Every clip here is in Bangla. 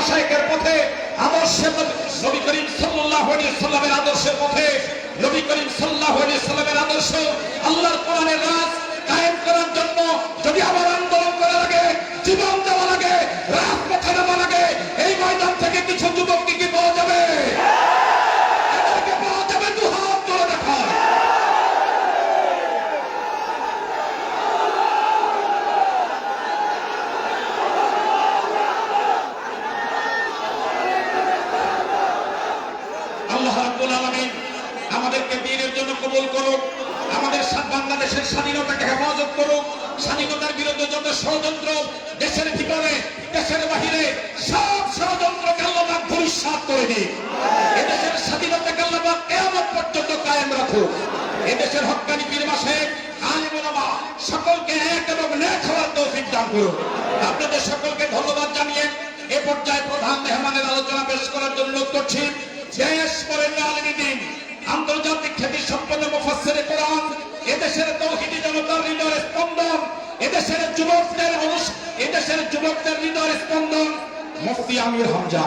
মাশায়েখের পথে আদর্শে নবী করিম সাল্লাল্লাহু আলাইহি সাল্লামের আদর্শের পথে নবী করিম সাল্লাল্লাহু আলাইহি সাল্লামের আদর্শ আল্লাহর কোরআনের রাজ কায়েম করার জন্য যদি আবার আন্দোলন করা লাগে, জীবন দেওয়া লাগে, রাজপথে নামা লাগে, এই ময়দান থেকে কিছু যুবককে কি পাওয়া যাবে? এদেরকে পাওয়া যাবে দুহাত তুলে দেখায়। আল্লাহ রাব্বুল আলামিন আমাদেরকে দ্বীনের জন্য কবুল করুক, আমাদের বাংলাদেশের স্বাধীনতাকে হেফাজত করুক, স্বাধীনতার বিরুদ্ধে যত ষড়যন্ত্র দেশের ভিতরে দেশের বাহিরে সব ষড়যন্ত্রকে আল্লাহ পাক ভূমিসাৎ করে দিক। এদেশের স্বাধীনতাকে আল্লাহ পাক কিয়ামত পর্যন্ত কায়েম রাখুক। এদেশের হক্কানি পীর মাশায়েখ আলেম ওলামা সকলকে এক এবং নেক হওয়ার তৌফিক দান করুক। আপনাদের সকলকে ধন্যবাদ জানিয়ে এ পর্যায়ে প্রধান মেহমানের আলোচনা পেশ করার জন্য অনুরোধ করছি দেশ বরেণ্য আলেমী দ্বীন, আন্তর্জাতিক খ্যাতি সম্পন্ন মুফাসসিরে কোরআন, এদেশের তৌহিদি জনতার হৃদয়ের স্পন্দন, এদেশের যুবকদের হৃদয়ের স্পন্দন মুফতি আমির হামজা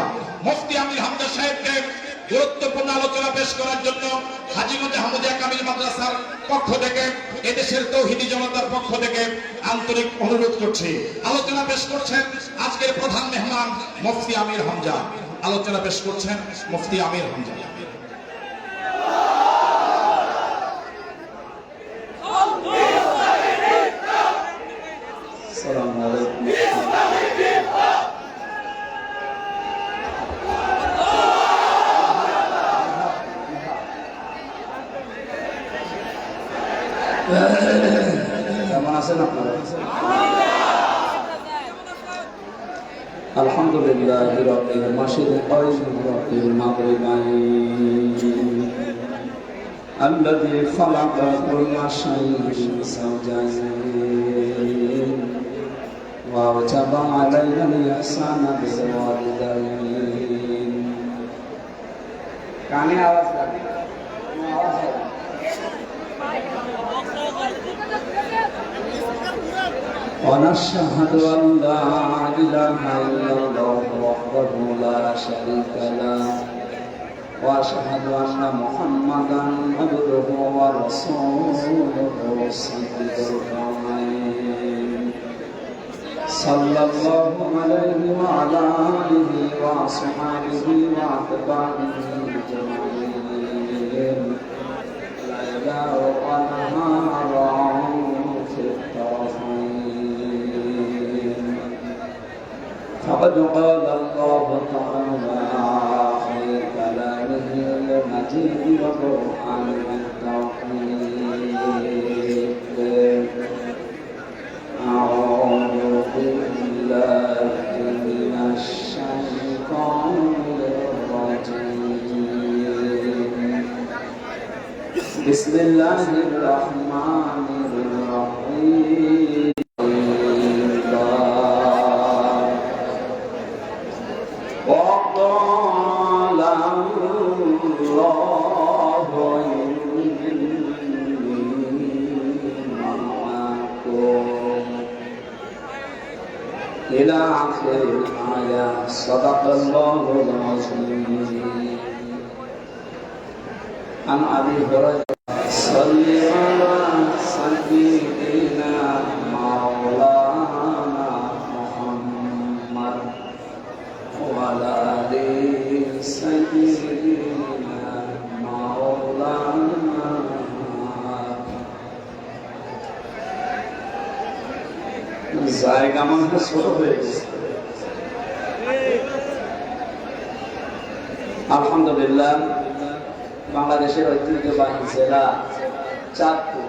সাহেবকে গুরুত্বপূর্ণ আলোচনা পেশ করার জন্য হাজীগঞ্জ আহমদিয়া কামিল মাদ্রাসার পক্ষ থেকে, এদেশের তৌহিদি জনতার পক্ষ থেকে আন্তরিক অনুরোধ করছি। আলোচনা পেশ করছেন আজকের প্রধান মেহমান মুফতি আমির হামজা। আলোচনা পেশ করছেন মুফতি আমির হামজা। আসসালামু আলাইকুম। কেমন আছেন আপনারা? আলহামদুলিল্লাহ রাব্বিল মাশরিক ওয়াল রাব্বিল মাগরিবাইন الذي خلق كل شيء زوجين وأوجب علينا الإحسان بالوالدين কানে আওয়াজ লাগে ونشهد أن لا إله إلا الله وحده لا شريك له وأشهد أن محمدا عبده ورسوله الصديق الأمين صلى الله عليه وعلى آله وأصحابه وأتباعه أجمعين ليلا ونهارا في الطرفين فقد قال الله تعالى في كلامه المجيد وقرآنه التوحيد أعوذ بالله من الشيطان الرجيم بسم الله الرحمن الرحيم وقال الله إلى آخر الآية صدق الله العظيم عن أبي هريرة صل على سيدنا مولانا محمد وعلى آل سيدنا مولانا জায়গা মানে ছোট হয়ে গেছে। আলহামদুলিল্লাহ বাংলাদেশের ঐতিহ্যবাহী জেলা চাঁদপুর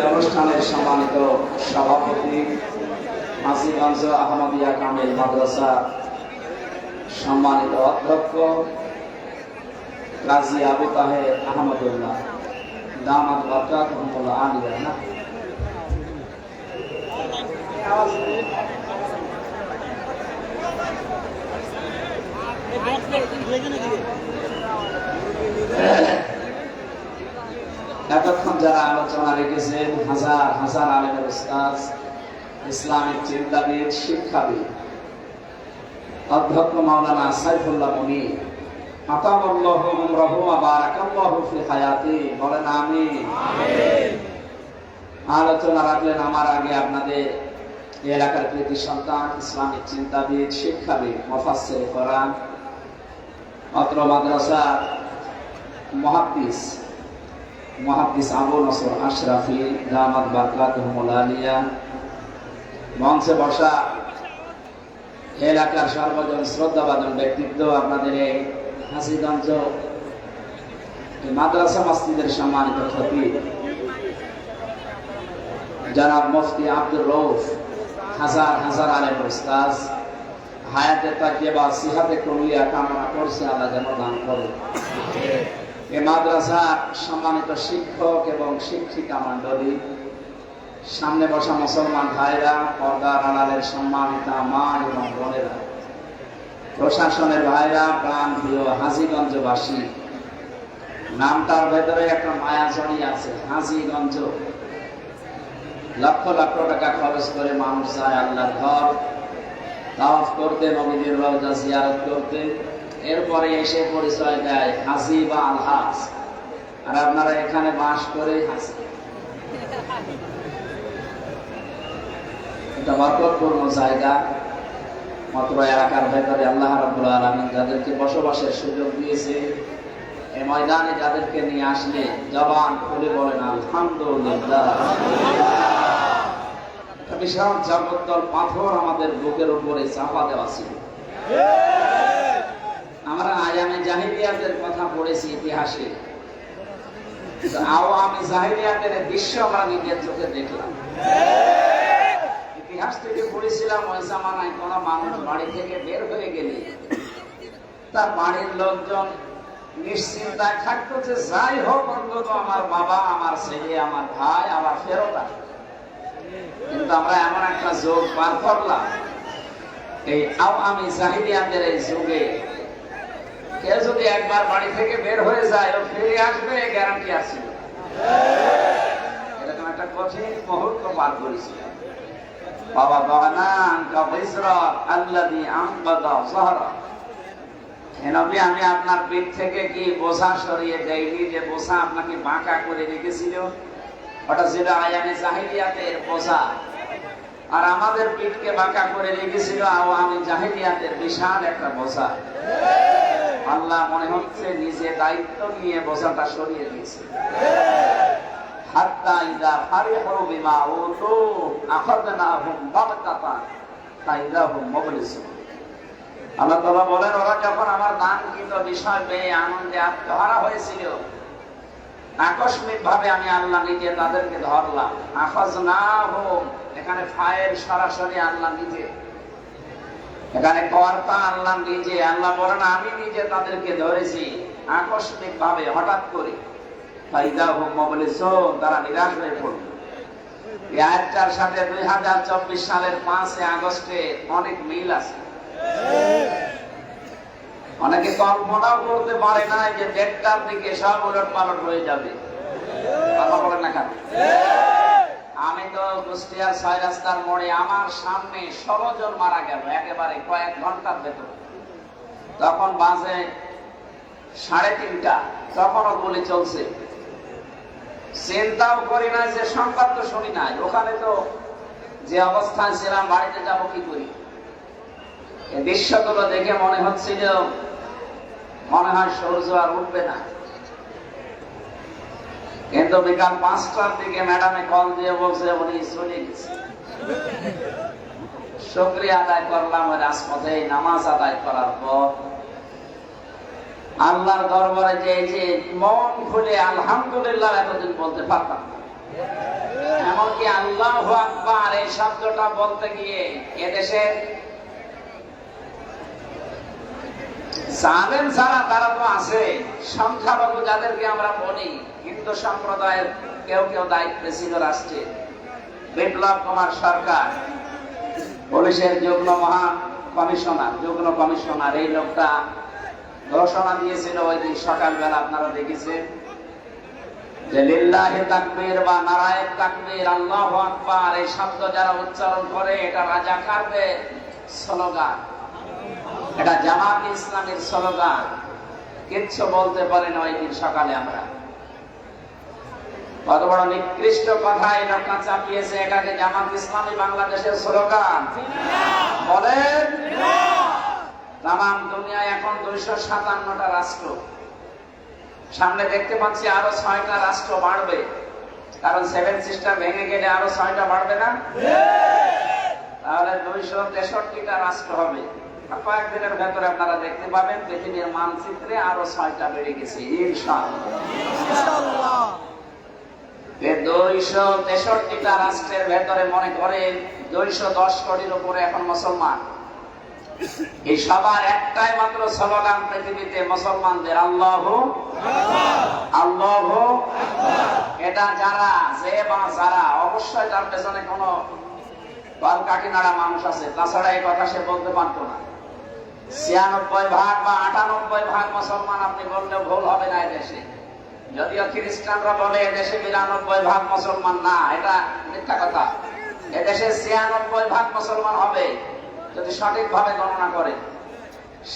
অনুষ্ঠানের সম্মানিত সভাপতি হাজীগঞ্জ আহমদিয়া কামিল মাদ্রাসা সম্মানিত অধ্যক্ষ কাজী আবু তাহের আহমদুল্লাহ দামাত বারকাতুহুল্লাহ আলিয়া না এতক্ষণ যারা আলোচনা রেখেছেন, হাজার হাজার আলেমের উস্তাদ, ইসলামিক চিন্তাবিদ, শিক্ষাবিদ, অধ্যক্ষ মাওলানা সাইফুল্লাহ মুনীর, আতাল্লাহু উমরাহু ওয়া বারাকাল্লাহু ফি হায়াতি, বলেন আমিন। আলোচনা রাখলেন আমার আগে আপনাদের এই এলাকার কৃতি সন্তান, ইসলামিক চিন্তাবিদ, শিক্ষাবিদ, মুফাসসির কোরআন, অত্র মাদ্রাসার মুহাদ্দিস আবু নসর আশরাফি দামাত বারকাতুহুল আলিয়া, মঞ্চে বসা এলাকার সর্বজন শ্রদ্ধাভাজন ব্যক্তিত্ব, আপনাদের এই হাসিগঞ্জ মাদ্রাসা মসজিদের সম্মানিত খতিব জনাব মুফতি আব্দুর রউফ, হাজার হাজার আলেম উস্তাদ, হায়াতে তাকিবা সিহাতে কবুলিয়া কামনা করছে আল্লাহ যেন দান করুন। এই মাদ্রাসার সম্মানিত শিক্ষক এবং শিক্ষিকা মণ্ডলী, সামনে বসা মুসলমান ভাইরা, পর্দার আড়ালের সম্মানিতা মা এবং বোনেরা, প্রশাসনের ভাইরা, প্রাণ প্রিয় হাজীগঞ্জবাসী, নামটার ভেতরে একটা মায়া জড়িয়ে আছে, হাজীগঞ্জ। লক্ষ লক্ষ টাকা খরচ করে মানুষ যায় আল্লাহর ঘর তাওয়াফ করতে, নবীদের রওজা জিয়ারত করতে, এরপরে এসে পরিচয় দেয় হাজী বা আলহাজ। আর আপনারা এখানে বাস করে হাজী। এটা বরকতপূর্ণ জায়গা। মাত্র এলাকার ভেতরে আল্লাহ রাব্বুল আলামিন যাদেরকে বসবাসের সুযোগ দিয়েছে, এই ময়দানে যাদেরকে নিয়ে আসলে জবান খুলে বলেন আলহামদুলিল্লাহ। বিশাল জগদ্দল পাথর আমাদের বুকের উপরে চাপা দেওয়া ছিল। আমরা আয়ামে জাহিলিয়াতের কথা পড়েছি ইতিহাসে, আওয়ামে জাহিলিয়াতের দৃশ্য আমরা নিজের চোখে দেখলাম। ইতিহাস থেকে পড়েছিলাম ওই জামানায় কোন মানুষ বাড়ি থেকে বের হয়ে গেলে তার বাড়ির লোকজন নিশ্চিন্তায় থাকতো যে যাই হোক অন্তত আমার বাবা, আমার ছেলে, আমার ভাই আমার ফেরত আসবে। কিন্তু আমরা এমন একটা যুগ পার করলাম, এই আওয়ামী জাহিলিয়াতের এই যুগে কেউ যদি একবার বাড়ি থেকে বের হয়ে যায় ও ফিরে আসবে গ্যারান্টি আছে। এরকম একটা কঠিন মুহূর্ত পার করেছিলাম। বাবা বাগানান কা বিসরা আল্লাযী আনকাদা যাহরা, হে নবী আমি আপনার পিঠ থেকে কি বোঝা সরিয়ে দেইনি, যে বোঝা আপনাকে বাঁকা করে রেখেছিল, ওটা ছিল আয়ামে জাহিলিয়াতের বোঝা। আর আমাদের পিঠকে বাঁকা করে রেখেছিল আওয়ামী জাহিলিয়াতের বিশাল একটা বোঝা। আল্লাহ মনে হচ্ছে নিজে দায়িত্ব নিয়ে বোঝাটা সরিয়ে দিয়েছে। হাত্তা ইযা ফারিহু বিমা উতু আখাযনাহুম বাগতাতান ফাইযা হুম মুবলিসুন। আল্লাহ তাআলা বলেন, ওরা যখন আমার দানকৃত বিষয় পেয়ে আনন্দে আত্মহারা হয়েছিল, আকস্মিক ভাবে আমি আল্লাহ নিজে তাদেরকে ধরলাম। আখাযনাহুম, এখানে ফাইল সরাসরি আল্লাহ নিজে, এখানে কর্তা আল্লাহ নিজে। আল্লাহ বলেন আমি নিজে তাদেরকে ধরেছি আকস্মিক ভাবে, হঠাৎ করে। ফাইযা হুম মুবলিসুন, তারা নিরাশ হয়ে পড়ল। এই আয়াতটার সাথে 2024 সালের 5 আগস্টে অনেক মিল আছে। অনেকে কল্পনাও করতে পারে না যে 1:30টার দিকে সব উলট পালট হয়ে যাবে। কথা বলেন না কেন? আমি তো কুষ্টিয়ার 6 রাস্তার মোড়ে আমার সামনে 16 জন মারা গেল একেবারে কয়েক ঘন্টার ভেতর। তখন বাজে 3:30, তখনও গুলি চলছে। চিন্তাও করি না, যে সংবাদ তো শুনি নাই। ওখানে তো যে অবস্থায় ছিলাম, বাড়িতে যাবো কি করি। এই দৃশ্যগুলো দেখে মনে হচ্ছিল মনে হয় সূর্য আর উঠবে না। কিন্তু বিকাল 5টার দিকে ম্যাডামে কল দিয়ে বলছে উনি চলে গেছে। শুকরিয়া আদায় করলাম ওই রাজপথে নামাজ আদায় করার পর। আল্লাহর দরবারে যে মন খুলে আলহামদুলিল্লাহ এতদিন বলতে পারতাম না। এমনকি আল্লাহু আকবার এই শব্দটা বলতে গিয়ে এদেশের জালেম যারা, তারা তো আছে, সংখ্যালঘু যাদেরকে আমরা বলি, হিন্দু সম্প্রদায়ের কেউ কেউ দায়িত্বে ছিল রাষ্ট্রে। বিপ্লব কুমার সরকার, পুলিশের যুগ্ম কমিশনার, এই লোকটা ঘোষণা দিয়েছিল ওই দিন সকালবেলা, আপনারা দেখেছেন, যে লিল্লাহি তাকবীর বা নারায়ে তাকবীর, আল্লাহু আকবার, এই শব্দ যারা উচ্চারণ করে এটা রাজাকারদের স্লোগান, এটা জামাত ইসলামের স্লোগান। কিচ্ছু বলতে পারেন ওই দিন সকালে আমরা। কত বড় নিকৃষ্ট কথা এই লোকটা চাপিয়েছে, এটাকে জামাত ইসলামী বাংলাদেশের স্লোগান বলেন। তামাম দুনিয়ায় এখন 257টা রাষ্ট্র, সামনে দেখতে পাচ্ছি আরো 6টা রাষ্ট্র বাড়বে, কারণ 7 সিস্টার ভেঙে গেলে আরো 6টা বাড়বে না? তাহলে 263টা রাষ্ট্র হবে। কয়েকদিনের ভেতরে আপনারা দেখতে পাবেন পৃথিবীর মানচিত্রে আরো 6টা বেড়ে গেছে ইনশাআল্লাহ। 263টা রাষ্ট্রের ভেতরে মনে করেন 210 কোটির উপরে এখন মুসলমান। এই সবার একটাই মাত্র স্লোগান পৃথিবীতে মুসলমানদের, আল্লাহু আল্লাহু। এটা যারা যে বা যারা, অবশ্যই তার পেছনে কোনো বাল কাটি নাড়া মানুষ আছে, তাছাড়া এই কথা সে বলতে পারতো না। 96% বা 98% মুসলমান আপনি বললেও ভুল হবে না এদেশে। যদিও খ্রিস্টানরা বলে এদেশে 92% মুসলমান, না, এটা মিথ্যা কথা। এদেশে 96% মুসলমান হবে যদি সঠিকভাবে গণনা করে।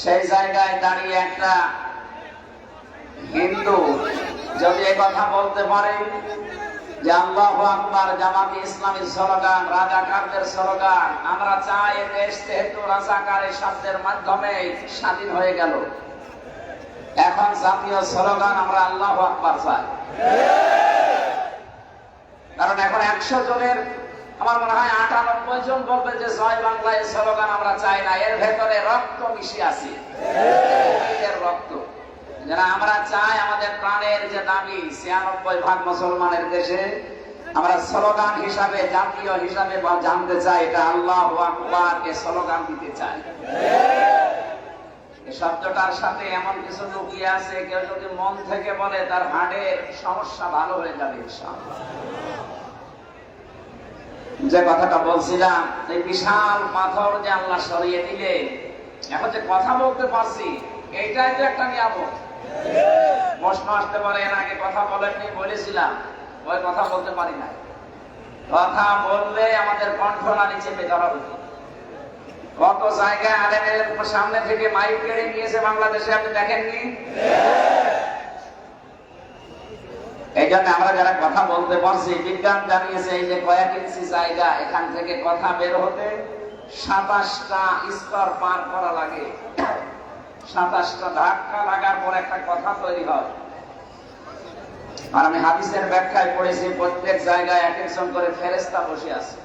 সেই জায়গায় দাঁড়িয়ে একটা হিন্দু যদি এই কথা বলতে পারে যে আল্লাহু আকবার জামাতে ইসলামীর স্লোগান, রাজাকারদের স্লোগান, আমরা চাই এ দেশ যেহেতু রাজাকারের শব্দের মাধ্যমে স্বাধীন হয়ে গেল, এখন জাতীয় স্লোগান আমরা আল্লাহু আকবার চাই। কারণ এখন 100 জনের আমার মনে হয় 98 জন বলবে যে জয় বাংলা এই স্লোগান আমরা চাই না। এর ভেতরে রক্ত মিশে আছে, এর রক্ত। যারা আমরা চাই আমাদের প্রাণের যে দাবি 96% মুসলমানের দেশে, আমরা স্লোগান হিসাবে, জাতীয় হিসাবে জানতে চাই এটা আল্লাহু আকবার কে স্লোগান দিতে চাই। এই শব্দটার সাথে এমন কিছু লুকিয়ে আছে, কেউ যদি মন থেকে বলে তার হার্টের সমস্যা ভালো হয়ে যাবে ইনশাআল্লাহ। যে কথাটা বলছিলাম, এই বিশাল পাথর যে আল্লাহ সরিয়ে দিলে এখন যে কথা বলতে পারছি, এইটাই তো একটা নিয়ামত। প্রশ্ন আসতে পারে এর আগে কথা বলেননি, বলেছিলাম, ওই কথা বলতে পারি না। কথা বললে আমাদের কণ্ঠনালী চেপে ধরা হতো। কত জায়গায় আলেমের সামনে থেকে মাইক কেড়ে নিয়েছে বাংলাদেশে, আপনি দেখেননি? এই জন্য আমরা যারা কথা বলতে পারছি, বিজ্ঞান জানিয়েছে এই যে কয়েক ইঞ্চি জায়গা, এখান থেকে কথা বের হতে 27টা স্তর পার করা লাগে। 27টা ধাক্কা লাগার পর একটা কথা তৈরি হয়। আর আমি হাদিসের ব্যাখ্যায় পড়েছি প্রত্যেক জায়গায় এক একজন করে ফেরেশতা বসে আছে।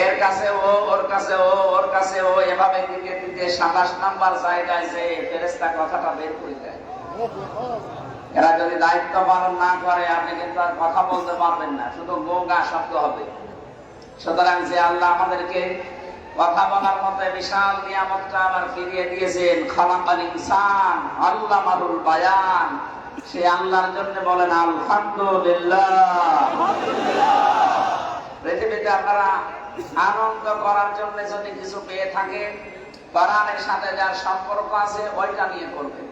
এর কাছে ও, ওর কাছে ও, ওর কাছে ও, এভাবে দিতে দিতে 27 নাম্বার জায়গায় যে ফেরেশতা কথাটা বের করে দেয়। এরা যদি দায়িত্ব পালন না করে আপনি কিন্তু আর কথা বলতে পারবেন না, শুধু গোগা শব্দ হবে। সুতরাং যে আল্লাহ আমাদেরকে কথা বলার মতো বিশাল নিয়ামতটা আবার ফিরিয়ে দিয়েছেন, খালাকাল ইনসান আল্লামাহুল বায়ান, সে আল্লাহর জন্য বলেন আলহামদুলিল্লাহ। পৃথিবীতে আপনারা আনন্দ করার জন্য যদি কিছু পেয়ে থাকেন, কোরআনের সাথে যার সম্পর্ক আছে ওইটা নিয়ে করবেন।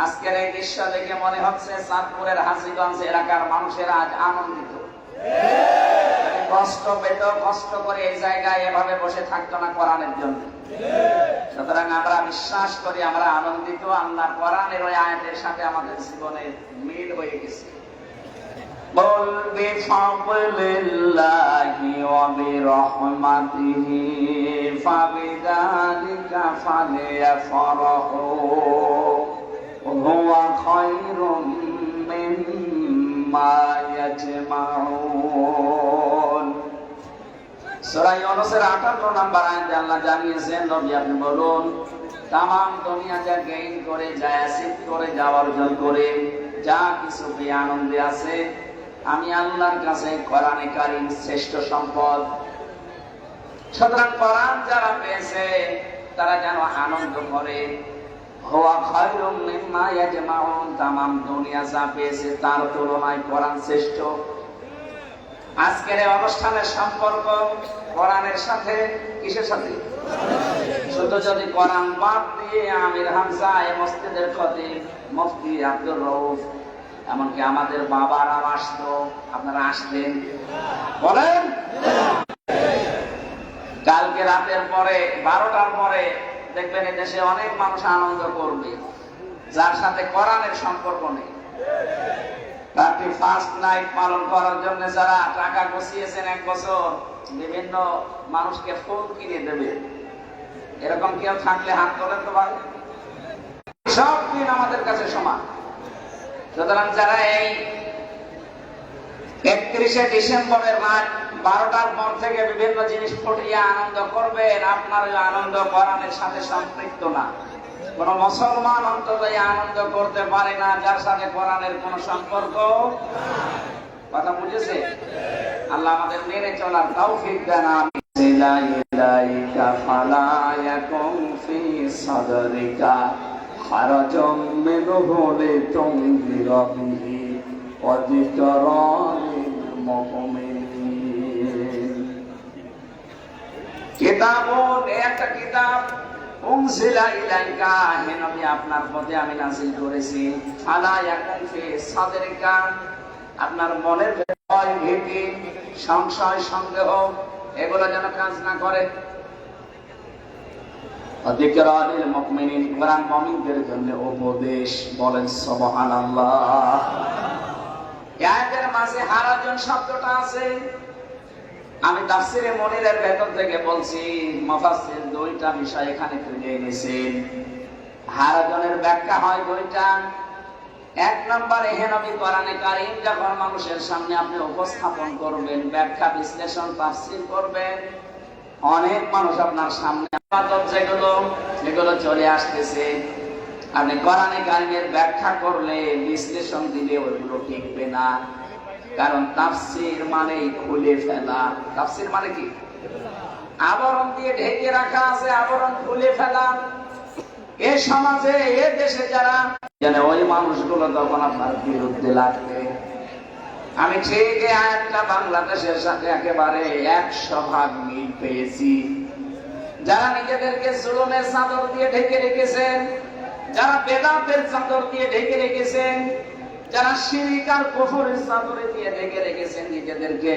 আজকের এই দৃশ্য দেখে মনে হচ্ছে চাঁদপুরের হাজীগঞ্জ এলাকার মানুষেরা আজ আনন্দিত। কষ্ট পেত, কষ্ট করে এই জায়গায় এভাবে বসে থাকতো না কোরআনের জন্য। সুতরাং আমরা বিশ্বাস করি, আমরা আনন্দিত, আল্লাহ কোরআনের ওই আয়াতের সাথে আমাদের জীবনের মিল হয়ে গেছে। বল বিফাদলিল্লাহি ওয়া বিরহমাতিহি ফাবিযালিকা ফালিয়াফরাহু হুয়া খায়রুম মিম্মা ইয়াজমাউন। সূরা ইউনূসের 58 নম্বর আয়াতে আল্লাহ জানিয়েছেন, নবী আপনি বলুন, তামাম দুনিয়া যা গেইন করে, যা অ্যাচিভ করে, যা অর্জন করে, যা কিছু পেয়ে আনন্দে আছে, আমি আল্লাহর কাছে কোরআনে কারীম শ্রেষ্ঠ সম্পদ। সুতরাং কোরআন যারা পেয়েছে তারা যেন আনন্দ করে। হুয়া খায়রুম মিম্মা ইয়াজমাউন, তামাম দুনিয়া যা পেয়েছে তার তুলনায় কোরআন শ্রেষ্ঠ। আজকের এই অনুষ্ঠানের সম্পর্ক কোরআনের সাথে, কিসের সাথে? শুধু যদি কোরআন বাদ দিয়ে আমির হামজা এই মসজিদের খতিব মুফতি আব্দুর রউফ এমনকি আমাদের বাবারাও আসতো। আপনারা আসতেন? বলেন। কালকে রাতের পরে 12টার পরে দেখবেন এই দেশে অনেক মানুষ আনন্দ করবে যার সাথে কোরআনের সম্পর্ক নেই। রাত্রি ফার্স্ট নাইট পালন করার জন্য যারা টাকা গুছিয়েছেন 1 বছর, বিভিন্ন মানুষকে ফুল কিনে দেবে, এরকম কেউ থাকলে হাত তোলেন তো ভাই। সব দিন আমাদের কাছে সমান। সুতরাং যারা এই 31শে ডিসেম্বরের রাত 12টার পর থেকে বিভিন্ন জিনিস ফুটিয়ে আনন্দ করবেন, আপনার ওই আনন্দ কোরআনের সাথে সম্পৃক্ত না। কোন মুসলমান অন্তত এই আনন্দ করতে পারে না যার সাথে কোরআনের কোন সম্পর্ক। কথা বুঝেছে? আল্লাহ আমাদের মেনে চলার তৌফিক দেন। ইলাইকা ফালা ইয়াকুম ফি সাদরিকা হারাজাম মিনহু লিতুনযিরা বিহি ওয়া যিকরা লিল মুমিনিন। কিতাবুন, একটা কিতাব, উনজিলা ইলাইকা, হে নবী আপনার প্রতি আমি নাযিল করেছি, ফালা ইয়াকুম ফি সাদরিকা, আপনার মনের ভয়, ভীতি, সংশয়, সন্দেহ এগুলো যেন কাজ না করে। যিকরা লিল মুমিনিন, কোরআন মুমিনদের জন্য উপদেশ। বলেন সুবহানাল্লাহ। আয়াতের মাঝে হারাজন শব্দটা আছে। আমি তাফসিরে মুনিরের ভেতর থেকে বলছি, মুফাসসির 2টা বিষয় এখানে তুলে এনেছেন। হারাজনের ব্যাখ্যা হয় 2টা। 1 নম্বরে, হে নবী কোরআনে কারীম যখন মানুষের সামনে আপনি উপস্থাপন করবেন, ব্যাখ্যা বিশ্লেষণ তাফসীর করবেন, অনেক মানুষ আপনার সামনে যেগুলো চলে আসতেছে, আপনি কোরআনে কারীমের ব্যাখ্যা করলে, বিশ্লেষণ দিলে ওইগুলো টিকবে না। কারণ তাফসীর মানেই খুলে ফেলা। তাফসীর মানে কি? আবরণ দিয়ে ঢেকে রাখা আছে, আবরণ খুলে ফেলা। এ সমাজে, এ দেশে যারা জানে, ওই মানুষগুলো তখন আপনার বিরুদ্ধে লাগবে। আমি ঠিক এই আয়াতটা বাংলাদেশের সাথে একেবারে 100% মিল পেয়েছি। যারা নিজেদেরকে জুলুমের চাদর দিয়ে ঢেকে রেখেছেন, যারা বেদাতের চাদর দিয়ে ঢেকে রেখেছেন, যারা শিরক আর কুফরের চাদরে দিয়ে ঢেকে রেখেছেন নিজেদেরকে,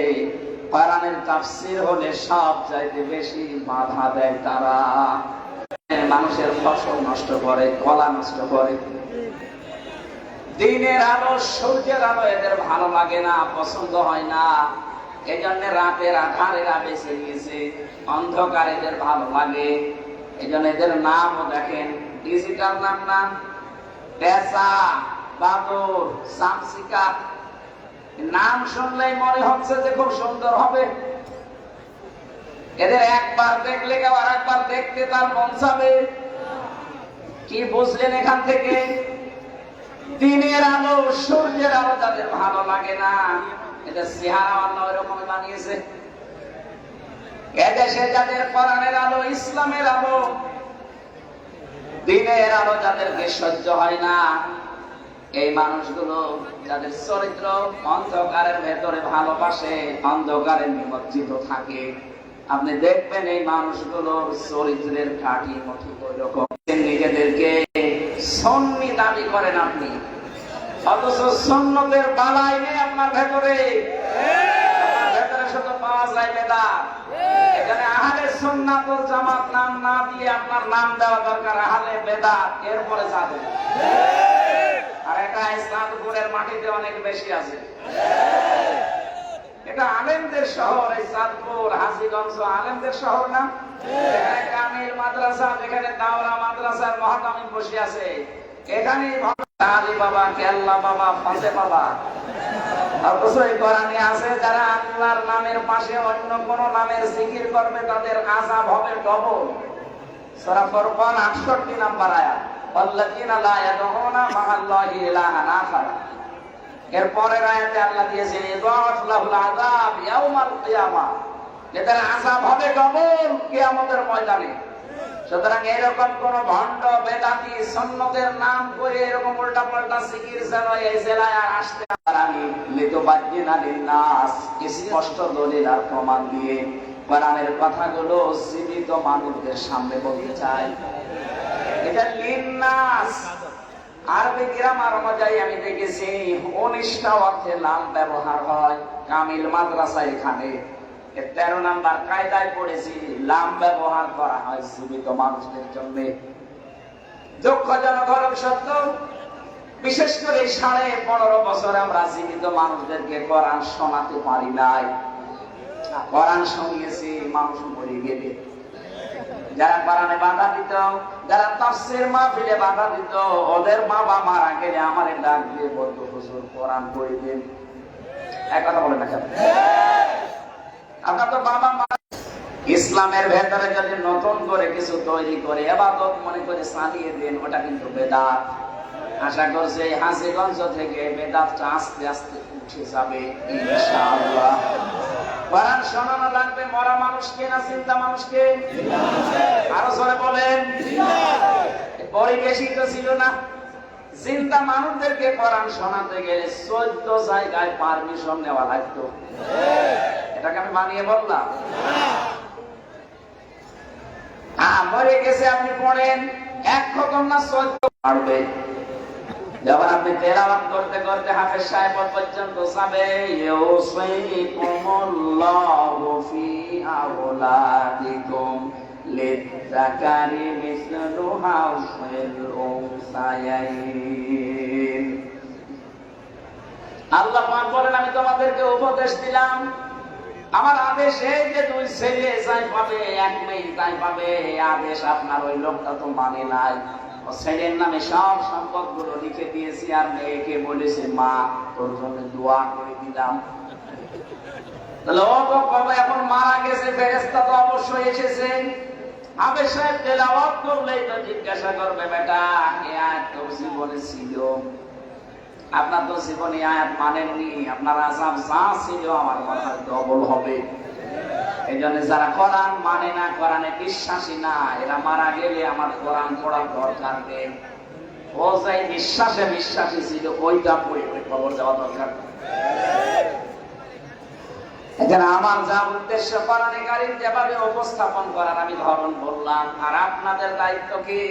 কোরআনের তাফসীর হলে সব চাইতে বেশি বাধা দেয় তারা। মানুষের ফসল নষ্ট করে, কলা নষ্ট করে। দিনের আলো, সূর্যের আলো এদের ভালো লাগে না, পছন্দ হয় না। এই জন্য রাতের আধার এরা বেছে নিয়েছে, অন্ধকার এদের ভালো লাগে। এই জন্য এদের নামও দেখেন ডিজিটাল নাম না, পেঁচা, বাদর, শামসিকা। নাম শুনলেই মনে হচ্ছে যে খুব সুন্দর হবে। এদের একবার দেখলে কেউ আর একবার দেখতে তার মন চাবে। কি বুঝলেন এখান থেকে? দিনের আলো, সূর্যের আলো যাদের ভালো লাগে না, এদের চেহারা আল্লাহ ওইরকম বানিয়েছে। এদেশে যাদের কোরআনের আলো, ইসলামের আলো, দিনের আলো যাদেরকে সহ্য হয় না, এই মানুষগুলো যাদের চরিত্র অন্ধকারের ভেতরে ভালোবাসে, অন্ধকারে নিমজ্জিত থাকে, আপনি দেখবেন এই মানুষগুলোর চরিত্রের কাঠিন্য ঠিক ওইরকম। নিজেদেরকে সুন্নি দাবি করেন আপনি, অথচ সুন্নতের বালাই নেই আপনার ভেতরে। আপনার ভেতরে শুধু পাওয়া যায় বেদাত। এখানে আহলে সুন্নাত ওয়াল জামাত নাম না দিয়ে আপনার নাম দেওয়া দরকার আহলে বেদাত, এরপরে যাবে। আর এটা ইসলামপুরের মাটিতে অনেক বেশি আছে। এটা আলেমদের শহর, এই চাঁদপুর, হাজীগঞ্জ আলেমদের শহর না? এখানে কামিল মাদ্রাসা, যেখানে দাওরা মাদ্রাসার মহাতামিম বসে আছে, এখানে আলী বাবা, কেল্লা বাবা, ফাঁসে বাবা। অথচ এই কোরআনে আছে যারা আল্লাহর নামের পাশে অন্য কোন নামের জিকির করবে তাদের আযাব হবে ডবল। সূরা ফুরকান 68 নম্বর আয়াত, আল্লাযীনা লা ইয়াদউনা মা'আল্লাহি ইলাহান আখার। এর পরের আয়াতে আল্লাহ দিয়েছেন ইযাফ লাহুল আযাব ইয়াউমাল কিয়ামা, এদের আযাব হবে ডবল কিয়ামতের ময়দানে। সুতরাং এরকম কোন ভণ্ড বেদাতি সুন্নতের নাম করে এরকম উল্টা পাল্টা জিকির যেন এই জেলায় আর আসতে পারেনি। লিতুবাজ্জিনা লিন-নাস, স্পষ্ট দলিল আর প্রমাণ দিয়ে কোরআনের কথাগুলো জীবিত মানুষদের সামনে বলতে চাই। এটা লিন-নাস, আরবি গ্রামার অনুযায়ী আমি দেখেছি 19টা অর্থে লাম ব্যবহার হয়। কামিল মাদ্রাসা এখানে 13 নাম্বার কায়দায় পড়েছি লাম ব্যবহার করা হয় জীবিত মানুষদের জন্য। দুঃখজনক হলো সত্য, বিশেষ করে 15.5 বছর আমরা জীবিত মানুষদেরকে কোরআন শোনাতে পারি নাই। কোরআন শুনিয়েছি মানুষ মরে গেলে, যারা কোরআনে বাধা দিত, যারা তাফসীর মাহফিলে বাধা দিত, ওদের মা বাবা মারা গেলে আমারে ডাক দিয়ে বলতো হুজুর কোরআন পড়ে দিন। এক কথা বলেন না কেন? আপনার তো বাবা মা ইসলামের ভেতরে যদি নতুন করে কিছু তৈরি করে ইবাদত মনে করে চালিয়ে দেন, ওটা কিন্তু বেদাত। আশা করছি হাসিগঞ্জ থেকে বেদাতটা আস্তে আস্তে উঠে যাবে ইনশাআল্লাহ। কোরআন শোনানো লাগবে মরা মানুষকে না চিন্তা মানুষকে? আরো জোরে বলেন। পরিবেশই তো ছিল না। চিন্তা মানুষদেরকে কোরআন শোনাতে গেলে 14 জায়গায় পারমিশন নেওয়া লাগতো। এটাকে আমি মানিয়ে বললাম? মরে গেছে আপনি পড়েন, এক খতম না 14 পারবে। যখন আপনি তেলাওয়াত করতে করতে হাফেজ সাহেব পর্যন্ত যাবে, ইউসিকুমুল্লাহু ফি আওলাদিকুম লিযাকারি মিসলু হাযিল উনসায়াইন। আল্লাহ পাক বলেন আমি তোমাদেরকে উপদেশ দিলাম, আমার আদেশ এই যে 2 ছেলে যাই পাবে, 1 মেয়ে তাই পাবে। আদেশ আপনার ওই লোকটা তো মানে নাই। ছেলের নামে সব সম্পদ গুলো লিখে দিয়েছি, আর মেয়েকে বলেছে মা তোর জন্য দোয়া করে দিলাম। তাহলে ও তো কবে এখন মারা গেছে, ফেরেশতা তো অবশ্যই এসেছেন। হাফেজ সাহেব তেলাওয়াত করলেই তো জিজ্ঞাসা করবে বেটা এই আয়াত তোর জীবনে ছিল? আপনার তো জীবনে আয়াত মানেননি, আপনার আযাব যা ছিল আমার মাথায় ডবল হবে। এই জন্য যারা কোরআন মানে না, কোরআনে বিশ্বাসী না, এরা মারা গেলে আমার কোরআন পড়ার দরকার নেই। ও যাই বিশ্বাসে বিশ্বাসী ছিল ওইটা পড়ে ওই খবর যাওয়া দরকার। এখানে আমার যা উদ্দেশ্য কোরআনে কারীম যেভাবে উপস্থাপন করার আমি ধরন বললাম, আর আপনাদের দায়িত্ব কি?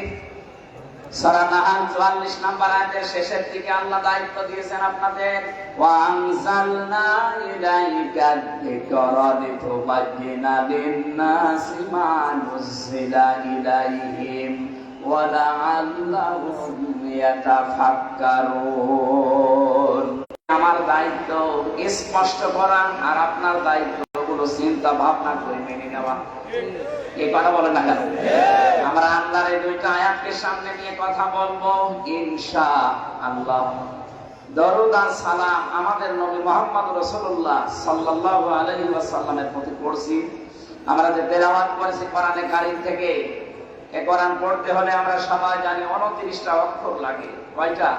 সূরা নাহাল 44 নম্বর আয়াতের শেষের দিকে আল্লাহ দায়িত্ব দিয়েছেন আপনাদের, ওয়া আনজালনা ইলাইকা যিকরা লিতুবায়্যিনা লিন-নাসি মা নুযিলা ইলাইহিম ওয়া লাআল্লাহুম ইয়াতাফাক্কারুন। আমার দায়িত্ব স্পষ্ট করা, আর আপনার দায়িত্ব হলো চিন্তা ভাবনা করে মেনে নেওয়া। এই কথা বলেন না কেন? আমরা আল্লাহর এই 2টা আয়াতকে সামনে নিয়ে কথা বলবো ইনশাআল্লাহ। দরুদ আর সালাম আমাদের নবী মুহাম্মদ রাসূলুল্লাহ সাল্লাল্লাহু আলাইহি ওয়াসাল্লামের প্রতি পড়ছি। আমরা যে তেলাওয়াত করেছি কোরআনে কারীম থেকে, এই কোরআন পড়তে হলে আমরা সবাই জানি 29টা অক্ষর লাগে। কয়টা?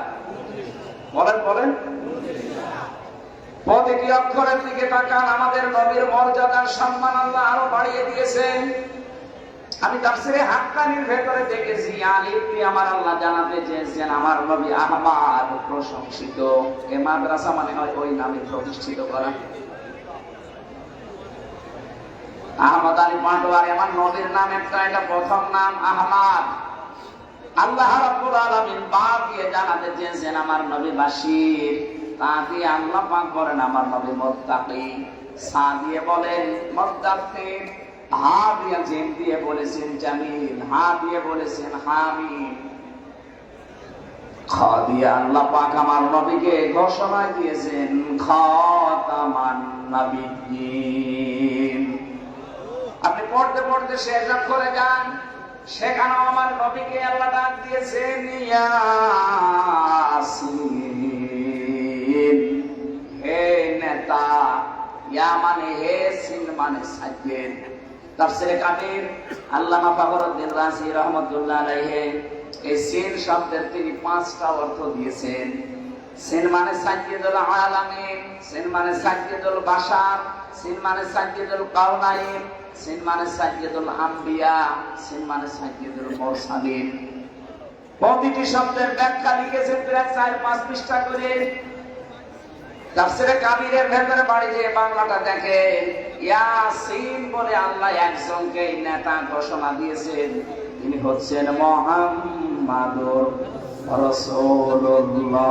বলেন বলেন। প্রতিটি অক্ষরের দিকে তাকান। আমাদের নবীর মর্যাদার সম্মান আল্লাহ আরো বাড়িয়ে দিয়েছেন। আমি তাফসীরে হাক্কানির ভেতরে দেখেছি আলিফ দিয়ে আমার আল্লাহ জানাতে চেয়েছেন আমার নবী আহমদ প্রশংসিত। এই মাদ্রাসা মানে হয় ওই নামে প্রতিষ্ঠিত করা। আহমদ আলী পাটোয়ারি আমার নবীর নাম একটা, এটা প্রথম নাম আহমদ। আল্লাহ রাব্বুল আলামিন বা দিয়ে জানাতে চেয়েছেন আমার নবী বাশীর, তা দিয়ে আল্লাহ পাক বলেন আমার নবী মুত্তাকি, সা দিয়ে বলেন মুত্তাকিন, হা দিয়ে জিম দিয়ে বলেছেন জামিল, হা দিয়ে বলেছেন হামিদ, খ দিয়ে আল্লাহ পাক আমার নবীকে ঘোষণা দিয়েছেন খাতামান নবিয়্যিন। আপনি পড়তে পড়তে শেষ করে যান, সেখানেও আমার নবীকে আল্লাহ ডাক দিয়েছেন ইয়াসিন। হে নেতা, ইয়া মানে হে, সিন মানে সাজ্জেদ। তাফসীরে কাবীর আল্লামা ফখরুদ্দীন রাজি রাহমাতুল্লাহ আলাইহি এই সিন শব্দের তিনি 5টা অর্থ দিয়েছেন। সিন মানে সাজ্জেদুল আলামিন, সিন মানে সাজ্জেদুল বাশার, সিন মানে সাজ্জেদুল কাউনাইন, সিন মানে সাজ্জেদুল আম্বিয়া, সিন মানে সাজ্জেদুল মুরসালিন। প্রতিটি শব্দের ব্যাখ্যা লিখেছেন প্রায় 4-5 পৃষ্ঠা করে। তাফসীরে কাবীরের ভেতরে বাড়ি যে বাংলাটা দেখেন, ইয়াসিন বলে আল্লাহ একজনকে নেতা ঘোষণা দিয়েছেন, তিনি হচ্ছেন মুহাম্মাদুর রাসূলুল্লাহ।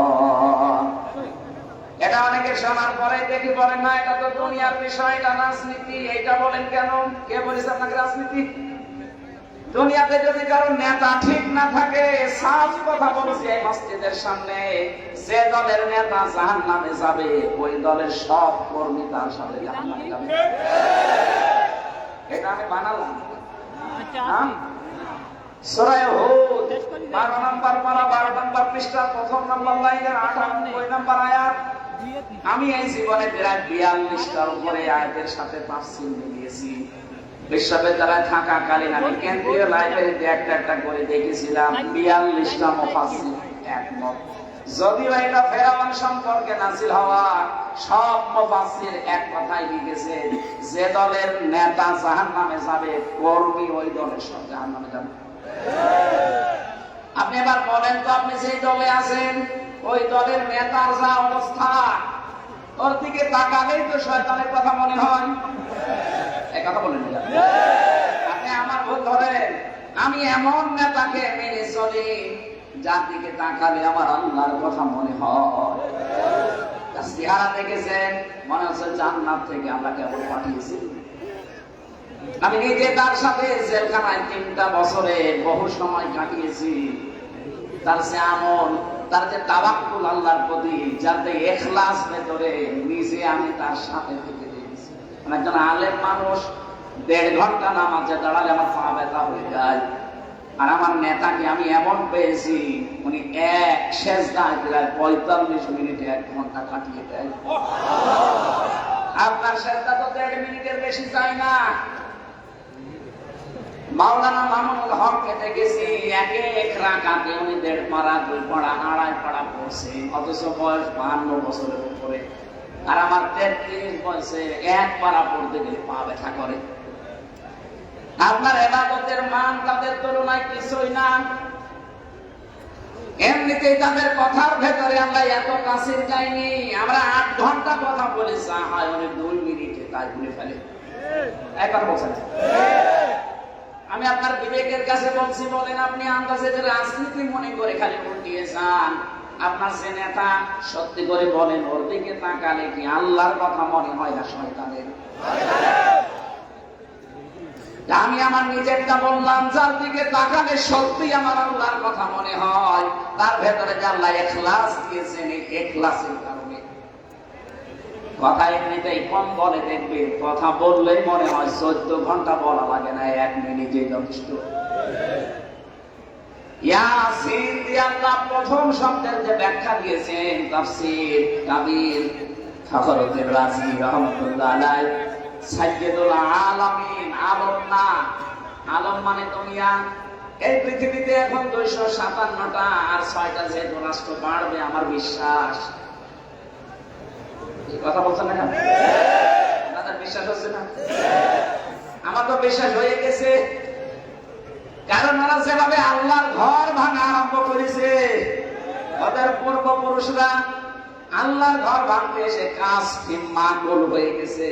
এটা অনেকে শোনার পরে দেখি বলেন না এটা তো দুনিয়ার বিষয়, এটা রাজনীতি। এইটা বলেন কেন? কে বলেছে আপনাকে রাজনীতি? দুনিয়াতে যদি কারো নেতা ঠিক না থাকে, সাফ কথা বলছি এই মসজিদের সামনে, যে দলের নেতা জাহান্নামে যাবে ওই দলের সব কর্মী তার সাথে জাহান্নামে যাবে। এটা আমি বানালাম। সূরা হুদ 12 নম্বর পারা 12 নম্বর পৃষ্ঠা প্রথম নম্বর লাইনের 98 নম্বর আয়াত। আমি এই জীবনে প্রায় 42টার উপরে আয়াতের সাথে তাফসীর মিলিয়েছি। বিশ্ববিদ্যালয়ে থাকাকালীন আমি কেন্দ্রীয় লাইব্রেরিতে একটা একটা করে দেখেছিলাম 42টা মুফাসসির একমত। যদিও এটা ফেরাউন সম্পর্কে নাযিল হওয়া, সব মুফাসসির এক কথাই লিখেছে, যে দলের নেতা জাহান্নামে যাবে কর্মী ওই দলের সব জাহান্নামে যাবে। আপনি এবার বলেন তো, আপনি যেই দলে আছেন ওই দলের নেতার যা অবস্থা, ওর দিকে তাকালেই তো শয়তানের কথা মনে হয়। এই কথা বলেন না আপনি, আমার ভুল ধরেন। আমি এমন নেতাকে মেনে চলি যার দিকে তাকালে আমার আল্লাহর কথা মনে হয়। তার চেহারা দেখেছেন, মনে হচ্ছে জান্নাত থেকে আল্লাহ কেবল পাঠিয়েছি। আমি নিজে তার সাথে জেলখানায় 3টা বছরে বহু সময় কাটিয়েছি। তার যে আমল, তার যে তাওয়াক্কুল আল্লাহর প্রতি, যাতে ইখলাস ভেতরে, নিজে আমি তার সাথে থেকে দেখেছি। একজন আলেম মানুষ 1.5 ঘন্টা নামাজে দাঁড়ালে আমার পা ব্যথা হয়ে যায়। আর আমার নেতাকে আমি এমন পেয়েছি, উনি এক সেজদায় প্রায় 45 মিনিটে 1 ঘন্টা কাটিয়ে দেয়। আপনার সেজদা তো 1.5 মিনিটের বেশি চাই না। মাওলানা মামুনুল হক খেতে গেছি, এক রাকাতে উনি 1.5 পারা 2 পারা 2.5 পারা পড়ছে, অথচ বয়স 52 বছরের উপরে। আর আমার 33 বয়সে 1 পারা পড়তে গেলে পা ব্যথা করে। আপনার ইবাদতের মান তাদের তুলনায় কিছুই না। এমনিতেই তাদের কথার ভেতরে আমরা এত কাছের যাইনি। আমরা 8 ঘন্টা কথা বলি, হয় উনি 2 মিনিটে তাই বলে ফেলে। একবার বলছেন, আমি আপনার বিবেকের কাছে বলছি, বলেন আপনি আন্দাজে যে রাজনীতি মনে করে খালি উল্টিয়ে যান। আপনার যে নেতা, সত্যি করে বলেন, ওর দিকে তাকালে কি আল্লাহর কথা মনে হয় না শয়তানের? আমি আমার নিজেরটা বললাম, যার দিকে তাকালে সত্যি আমার আল্লাহর কথা মনে হয়, তার ভেতরে যে আল্লাহ ইখলাস দিয়েছেন, এই ইখলাসের কারণে কথা এমনিতেই কম বলে, দেখবে কথা বললেই মনে হয় 14 ঘন্টা বলা লাগে না, 1 মিনিটে যথেষ্ট। ইয়াসিন দিয়ে আল্লাহ প্রথম শব্দের যে ব্যাখ্যা দিয়েছেন, তাফসীর কাবীর ফখরুদ্দিন রাজি রাহমাতুল্লাহ আলাইহি, সাইয়্যিদুল আলামিন, আলম না, আলম মানে দুনিয়া। এই পৃথিবীতে এখন 257টা, আর 6টা যেহেতু রাষ্ট্র বাড়বে আমার বিশ্বাস। কথা বলছেন না? আপনাদের বিশ্বাস হচ্ছে না? আমার তো বিশ্বাস হয়ে গেছে। কারণ ওরা যেভাবে আল্লাহর ঘর ভাঙা আরম্ভ করেছে, ওদের পূর্বপুরুষরা আল্লাহর ঘর ভাঙতে এসে কাজ মাগল হয়ে গেছে।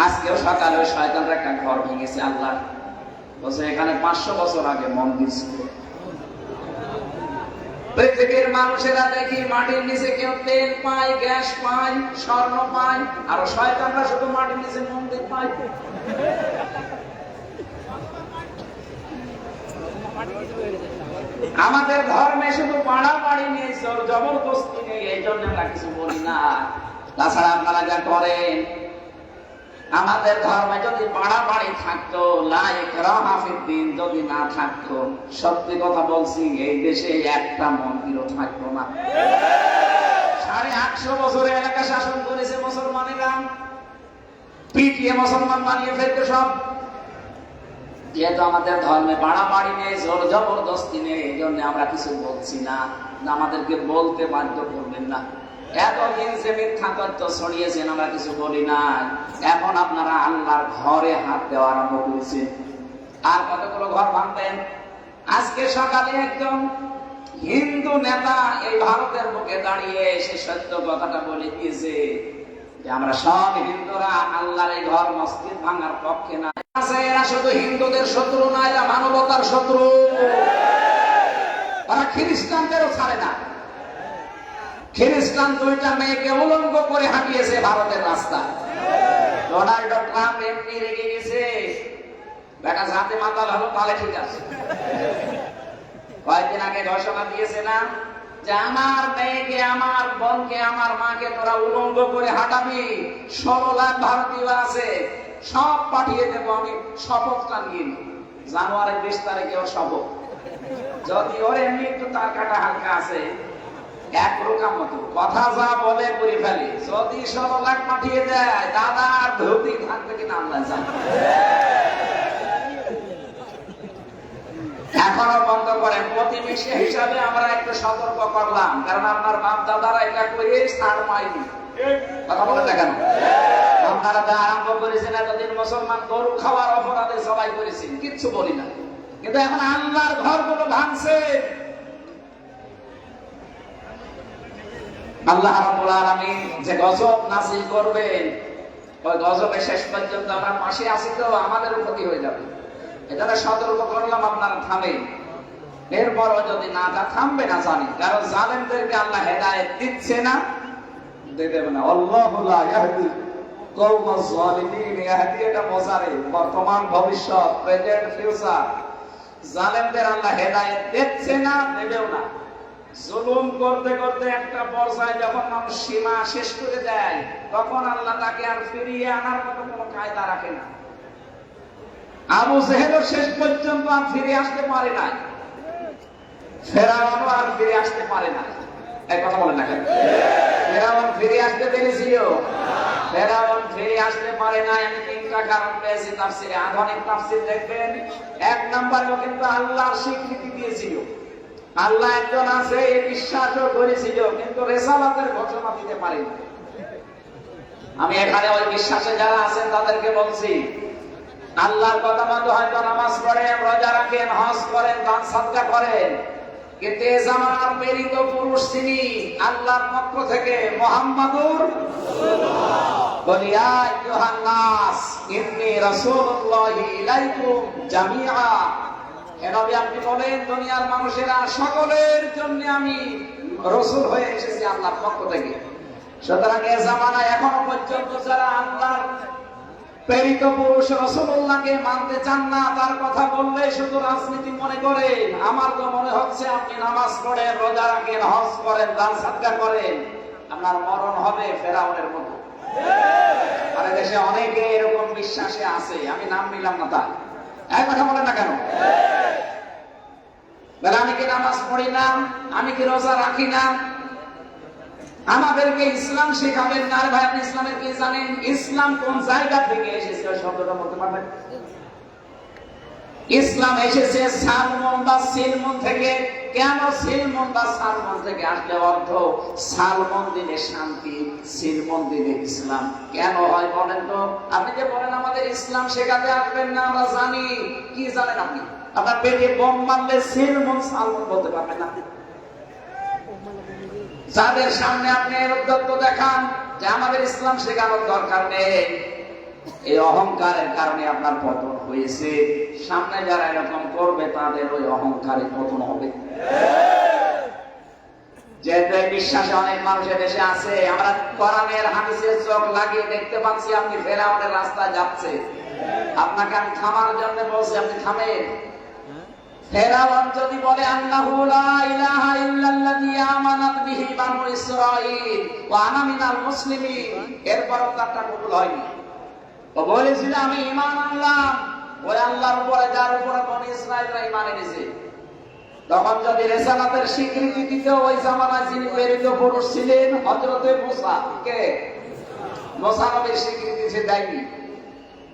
আজকেও সকালে ওই শয়তানরা একটা ঘর ভেঙেছে আল্লাহ, বলছে এখানে 500 বছর আগে মন্দির ছিল। পৃথিবীর মানুষেরা দেখি মাটির নিচে কেউ তেল পায়, গ্যাস পায়, স্বর্ণ পায়, আর শয়তানরা শুধু মাটির নিচে মন্দির পায়। আমাদের ধর্মে শুধু বাড়াবাড়ি নেই, জবরদস্তি নেই, এই জন্য আমরা কিছু বলি না। তাছাড়া আপনারা যা করেন, আমাদের ধর্মে যদি বাড়াবাড়ি থাকতো, লা ইকরাহা ফিদ্দীন যদি না থাকতো, সত্যি কথা বলছি, এই দেশে একটা মন্দিরও থাকতো না। 850 বছরে এলাকা শাসন করেছে মুসলমানেরা, পিটিয়ে মুসলমান বানিয়ে ফেলতো সব। যেহেতু আমাদের ধর্মে বাড়াবাড়ি নেই, জোর জবরদস্তি নেই, এই জন্য আমরা কিছু বলছি না, আমাদেরকে বলতে বাধ্য করবেন না। এতদিন যে মিথ্যা তথ্য ছড়িয়েছেন আমরা কিছু বলি না। এখন আপনারা আল্লাহর ঘরে হাত দেওয়া আরম্ভ করেছেন। আর কতগুলো ঘর ভাঙবেন? আজকে সকালে একজন হিন্দু নেতা এই ভারতের বুকে দাঁড়িয়ে সে সত্য কথাটা বলে দিয়েছে যে আমরা সব হিন্দুরা আল্লাহর এই ঘর মসজিদ ভাঙার পক্ষে না। এরা শুধু হিন্দুদের শত্রু না, এরা মানবতার শত্রু। ওরা খ্রিস্টানদেরও ছাড়ে না। খ্রিস্টান 2টা মেয়েকে উলঙ্গ করে হাঁটিয়েছে ভারতের রাস্তায়। ডোনাল্ড ট্রাম্প এমনি রেগে গেছে, বেটা জাতে মাতাল হলো তাহলে ঠিক আছে। কয়েকদিন আগে ঘোষণা দিয়েছে না যে আমার মেয়েকে, আমার বোনকে, আমার মাকে তোরা উলঙ্গ করে হাঁটাবি, 16 লাখ ভারতীয় আছে, সব পাঠিয়ে দেবো। আমি শপথটা নিয়ে নিই, জানুয়ারির 20 তারিখে ওর শপথ। যদি ওর এমনি একটু তার কাটা হালকা আছে, এক রকম মতো কথা যা বলে করে ফেলে। যদি 16 লাখ পাঠিয়ে দেয়, দাদা আর ধুতি থাকবে কিনা আল্লাহ জানে। এখনো বন্ধ করেন। প্রতিবেশী হিসাবে আমরা একটু সতর্ক করলাম, কারণ আপনার বাপ দাদারা এটা করে ছাড় পায়নি। কথা বলেন না কেন? আপনারা যা আরম্ভ করেছেন এতদিন, মুসলমান গরু খাওয়ার অপরাধে সবাই করেছেন, কিচ্ছু বলি না। কিন্তু এখন আল্লাহর ঘরগুলো ভাঙছে। আল্লাহ রাব্বুল আলামিন যে গজব নাযিল করবেন, ওই গজবের শেষ পর্যন্ত আমরা পাশে আছি তো আমাদেরও ক্ষতি হয়ে যাবে। এটা সতর্ক করলাম, আপনারা থামেন। এরপরও যদি না থামবে না জানি, কারণ জালেমদেরকে আল্লাহ হেদায়েত দিচ্ছে না, দেবে না। আল্লাহু লা ইয়াহদি কওমাজ জালিমিন। ইয়াহদি এটা বোঝারে বর্তমান, ভবিষ্যৎ, প্রেজেন্ট, ফিউচার। জালেমদের আল্লাহ হেদায়েত দিচ্ছে না, দেবেও না। জুলুম করতে করতে একটা পর্যায়ে যখন মানুষ সীমা শেষ করে দেয়, তখন আল্লাহ তাকে আর ফিরিয়ে আনার মতো কোনো কায়দা রাখে না। আবু জেহেলও শেষ পর্যন্ত আর ফিরে আসতে পারে না, ফেরাউনও আর ফিরে আসতে পারে না। এই কথা বলেন না কেন? ফেরাউন ফিরে আসতে পেরেছিল? ফেরাউন ফিরে আসতে পারে না। আমি 3টা কারণ পেয়েছি তাফসিরে। আধুনিক তাফসির দেখবেন, 1 নম্বরেও কিন্তু আল্লাহর স্বীকৃতি দিয়েছিল। আল্লাহ একজন আছে এই বিশ্বাসও করেছিল, কিন্তু রিসালাতের ঘোষণা দিতে পারেনি। আমি এখানে ওই বিশ্বাসে যারা আছেন তাদেরকে বলছি, আল্লাহর কথা মতো হয়তো নামাজ পড়েন, রোজা রাখেন, হজ করেন, দান সাদকা করেন, কিন্তু এ জামানার প্রেরিত পুরুষ তিনি আল্লাহর পক্ষ থেকে মুহাম্মাদুর রাসূলুল্লাহ। বলি ইয়া আইয়ুহান নাস ইন্নী রাসূলুল্লাহি ইলাইকুম জামিআ। হে নবী, আপনি বলেন দুনিয়ার মানুষেরা সকলের জন্য আমি রাসূল হয়ে এসেছি আল্লাহর পক্ষ থেকে। সুতরাং এ জামানায় এখনো পর্যন্ত যারা আল্লাহর প্রেরিত পুরুষ রাসূলুল্লাহকে মানতে চান না, তার কথা বললে শুধু রাজনীতি মনে করেন। আমার তো মনে হচ্ছে আপনি নামাজ পড়েন, রোজা রাখেন, হজ করেন, দান সাদকা করেন, আপনার মরণ হবে ফেরাউনের মতো। আর দেশে অনেকে এরকম বিশ্বাসে আছে, আমি নাম নিলাম না। তার এক কথা বলেন না কেন? বলে আমি কি নামাজ পড়ি না, আমি কি রোজা রাখি না, আমাদেরকে ইসলাম শেখাবেন না। ভাই, আপনি ইসলামের কি জানেন? ইসলাম কোন জায়গা থেকে এসেছে শব্দটা বলতে পারবেন? ইসলাম এসেছে সালমন বা সিলমন থেকে। কেন সিলমন বা সালমন থেকে আসলে? অর্থ সালমন দিলে শান্তি, সিলমন দিলে ইসলাম। কেন হয় বলেন তো? আপনি যে বলেন আমাদের ইসলাম শেখাতে আসবেন না, আমরা জানি। কি জানেন আপনি? আপনার পেটে বোম মারলে সিলমন সালমন বলতে পারবেন না। যাদের সামনে আপনি উদ্যত দেখান যে আমাদের ইসলাম শেখানোর দরকার নেই, এই অহংকারের কারণে আপনার পতন হয়েছে। সামনে যারা এরকম করবে তাদের ওই অহংকারে পতন হবে। যেহেতু এই বিশ্বাসে অনেক মানুষের দেশে আছে, আমরা কোরআনের হাদিসের চোখ লাগিয়ে দেখতে পাচ্ছি আপনি ফেরাউনের রাস্তায় যাচ্ছে। আপনাকে আমি থামার জন্য বলছি, আপনি থামেন। ফেরাউন যদি বলে আল্লাহু লা ইলাহা ইল্লাল্লাযী আমানাত বিহি বানু ইসরাঈল ওয়া আনা মিনাল মুসলিমিন, এরপরও তারটা কবুল হয়নি। ও বলেছিল আমি ঈমান আনলাম ওই আল্লাহর উপরে যার উপরে বনি ইসরাঈলরা ঈমান এনেছে। তখন যদি রিসালাতের স্বীকৃতি দিত, ওই জামানায় যিনি প্রেরিত পুরুষ ছিলেন হযরতে মুসা, কে? মুসা নবীর স্বীকৃতি সে দেয়নি।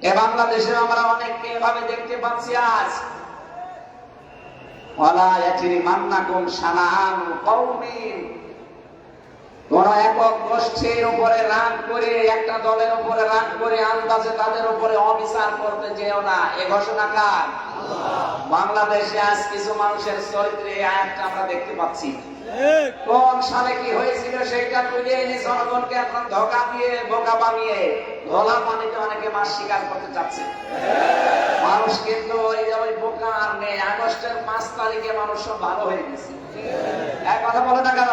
এ বাংলাদেশে আমরা অনেককে এভাবে দেখতে পাচ্ছি আজ। ওয়ালা ইয়াজরিমান্নাকুম শানাআনু কওমিন, কোন একক গোষ্ঠীর উপরে রাগ করে, একটা দলের উপরে রাগ করে আন্দাজে তাদের উপরে অবিচার করতে যেও না। এ ঘোষণা কার? বাংলাদেশে আজ কিছু মানুষের চরিত্রে এই আয়াতটা আমরা দেখতে পাচ্ছি। কোন সালে কি হয়েছিল সেইটা তুলে এনে জনগণকে এখন ধোঁকা দিয়ে বোকা বানিয়ে ঘোলা পানিতে অনেকে মাছ শিকার করতে চাচ্ছে। মানুষ কিন্তু ওই বোকা আর নেই। আগস্টের 5 তারিখে মানুষ সব ভালো হয়ে গেছে। এক কথা বলে না কেন?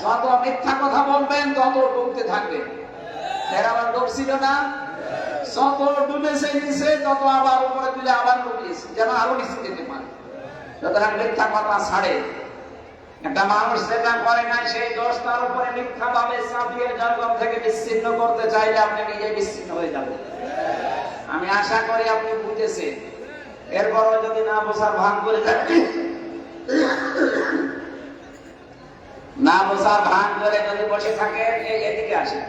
যত মিথ্যা কথা বলবেন তত ডুবতে থাকবে। এর আবার ডুবছিল না, যত ডুবেছে নিচে তত আবার উপরে তুলে আবার ডুবিয়েছে, যেন আরো নিচে যেতে পারে। সুতরাং মিথ্যা কথা ছাড়ে। একটা মানুষ যেটা করে না সেই দোষ তার উপরে মিথ্যা ভাবে চাপিয়ে জনগণ থেকে বিচ্ছিন্ন করতে চাইলে আপনি নিজে বিচ্ছিন্ন হয়ে যাবেন। আমি আশা করি আপনি বুঝেছেন। এরপরও যদি না বোঝার ভান করে থাকেন, না বোঝার ভান করে যদি বসে থাকেন, এদিকে আসেন,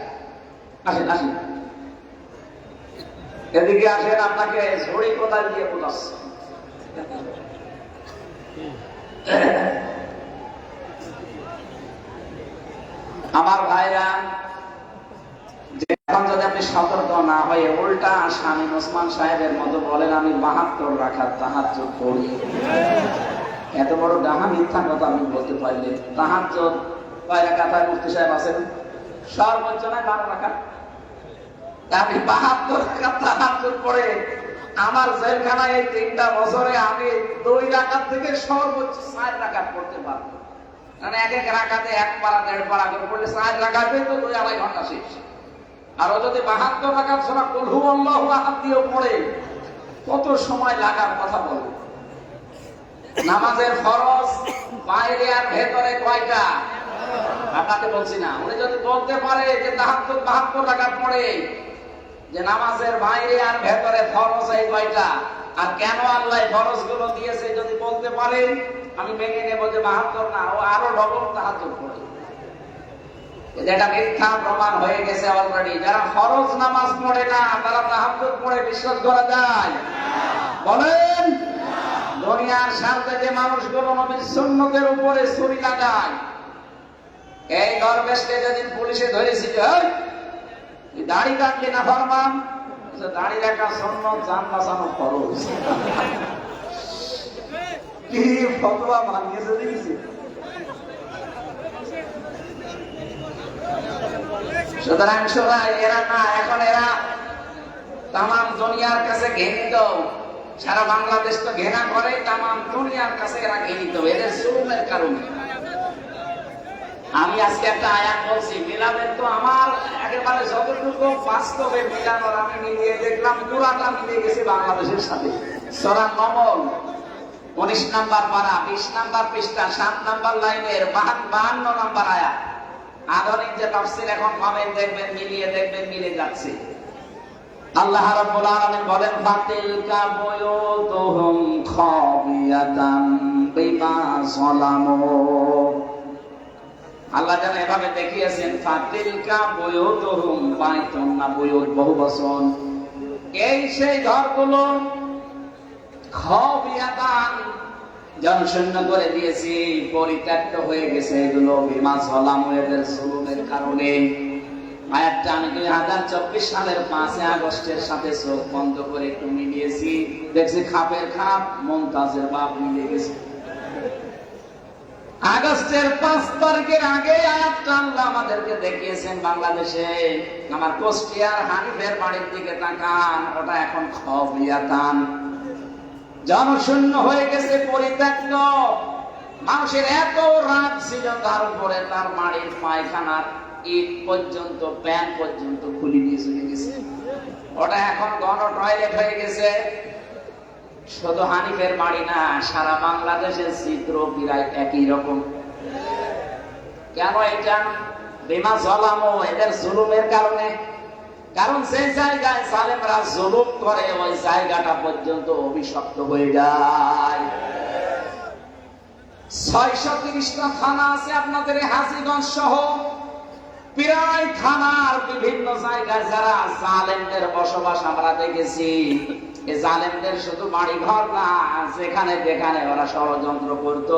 আসেন আসেন, এদিকে আসেন। আপনাকে ঝড়ি কোদাল দিয়ে বোঝাচ্ছে। আমার ভাইরা, এখন যদি আপনি সতর্ক না হয়ে উল্টা স্বামী ওসমান সাহেবের মতো বলেন আমি 72 রাকাত তাহাজ্জুদ পড়ি, এত বড় ডাহা মিথ্যা কথা আমি বলতে পারলে। তাহাজ্জুদ কয় রাকাত হয় মুফতি সাহেব আছেন? সর্বোচ্চ নয় 12 রাকাত। আপনি 72 রাকাত তাহাজ্জুদ পড়ে আমার জেলখানায় এই 3টা বছরে আমি 2 রাকাত থেকে সর্বোচ্চ 4 রাকাত পড়তে পারবো। মানে এক এক রাকাতে 1 পারা 1.5 পারা করে পড়লে 4 রাকাতে তো 2-2.5 ঘন্টা শেষ। আর ও যদি 72 রাকাত সূরা কুল হুয়াল্লাহু আহাদ দিয়ে পড়ে কত সময় লাগার কথা বলে। নামাজের ফরজ বাইরে আর ভেতরে কয়টা? আপনাকে বলছি না। উনি যদি বলতে পারে যে তাহাজ্জুদ 72 রাকাত পড়ে, যে নামাজের বাইরে আর ভেতরে ফরজ এই কয়টা, আর কেন আল্লাহ ফরজ গুলো দিয়েছে যদি বলতে পারে, আমি মেনে নেব যে 72 না, ও আরো ডবল তাহাজ্জুদ পড়ে। এটা মিথ্যা প্রমাণ হয়ে গেছে অলরেডি। যারা ফরজ নামাজ পড়ে না তারা তাহাজ্জুদ পড়ে বিশ্বাস করা যায়? বলেন। দুনিয়ার সাথে যে মানুষগুলো নবীর সুন্নতের উপরে ছুরি লাগায়, এই দরবেশকে যেদিন পুলিশে ধরেছিল, দাড়ি কাটলি না ফরমান, দাড়ি রাখা সুন্নত, জান বাঁচানো ফরজ, কি ফতোয়া বানিয়েছে দেখেছি। সুতরাং এরা না, এখন এরা তাম দুনিয়ার কাছে ঘৃণিত। সারা বাংলাদেশ তো ঘৃণা করে, তাম দুনিয়ার কাছে এরা ঘৃণিত এদের জুলুমের কারণে। আমি আজকে একটা আয়াত বলছি, মিলাদের তো আমার একেবারে যতটুকু বাস্তবে মিলানোর আমি মিলিয়ে দেখলাম পুরাটা মিলিয়ে গেছে বাংলাদেশের সাথে। সূরা নমল 19 নাম্বার পারা 20 নাম্বার পৃষ্ঠা 7 নাম্বার লাইনের 52 নাম্বার আয়াত। আধুনিক যে তাফসীর এখন পাবেন দেখবেন, মিলিয়ে দেখবেন মিলে যাচ্ছে। আল্লাহ রাব্বুল আলামিন বলেন ফাতিলকা বুয়ুতুহুম খাবিয়াতান বিমা যালামু। আল্লাহ যেন এভাবে দেখিয়েছেন, ফাতিলকা বুয়ুতুহুম, বাইতুন না বুয়ুত বহুবচন, এই সেই ঘরগুলো খাবিয়াতান জনশূন্য করে দিয়েছি, পরিত্যক্ত হয়ে গেছে এগুলো বিমা যালামু, এদের জুলুমের কারণে। আয়াতটা আমি 2024 সালের 5 আগস্টের সাথে চোখ বন্ধ করে একটু মিলিয়েছি, দেখছি খাপের খাপ মুমতাজের বাপ মিলে গেছে। আগস্টের 5 তারিখের আগে আয়াতটা আল্লাহ আমাদেরকে দেখিয়েছেন বাংলাদেশে। আমার কুষ্টিয়ার হানিফের বাড়ির দিকে তাকান, ওটা এখন খাবিয়াতান, জনশূন্য হয়ে গেছে, পরিত্যক্ত। মানুষের এত রাগ ছিল তার উপরে তার বাড়ির পায়খানার ইট পর্যন্ত, প্যান পর্যন্ত খুলে দিয়ে চলে গেছে। ওটা এখন গণ টয়লেট হয়ে গেছে। শুধু হানিফের বাড়ি না, সারা বাংলাদেশের চিত্র প্রায় একই রকম। কেন? এটা বিমা যালামু, এদের জুলুমের কারণে। কারণ যে জায়গায় জালেমরা জুলুম করে ওই জায়গাটা পর্যন্ত অভিশপ্ত হয়ে যায়। 630টা থানা আছে আপনাদের হাজীগঞ্জ সহ, প্রায় থানার বিভিন্ন জায়গায় যারা জালেমদের বসবাস আমরা দেখেছি। এই জালেমদের শুধু বাড়ি ঘর না, যেখানে যেখানে ওরা ষড়যন্ত্র করত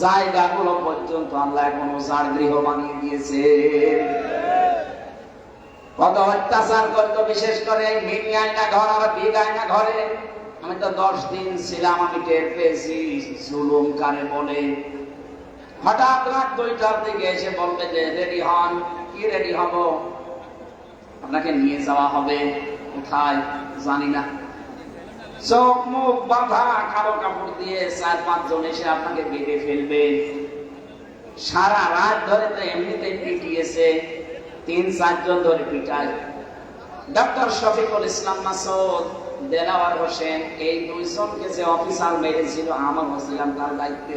জায়গাগুলো পর্যন্ত আল্লাহ এখন উজাড় গৃহ বানিয়ে দিয়েছে। কত অত্যাচার করতো, বিশেষ করে মিনি আয়না ঘর আর বিগ আয়না ঘরে। আমি তো 10 দিন ছিলাম, আমি টের পেয়েছি জুলুম কারে বলে। হঠাৎ রাত 2টার দিকে এসে বলবে যে রেডি হন। কি রেডি হব? আপনাকে নিয়ে যাওয়া হবে। কোথায় জানি না। চোখ মুখ বাঁধা, কালো কাপড় দিয়ে 4-5 জন এসে আপনাকে বেঁধে ফেলবে। সারা রাত ধরে তো এমনিতেই পিটিয়েছে, 3-4 জন ধরে পিটায়। ডক্টর শফিকুল ইসলাম মাসুদ, দেলাওয়ার হোসেন, এই 2 জনকে যে অফিসার মেরেছিল আমার হচ্ছিলাম তার দায়িত্বে।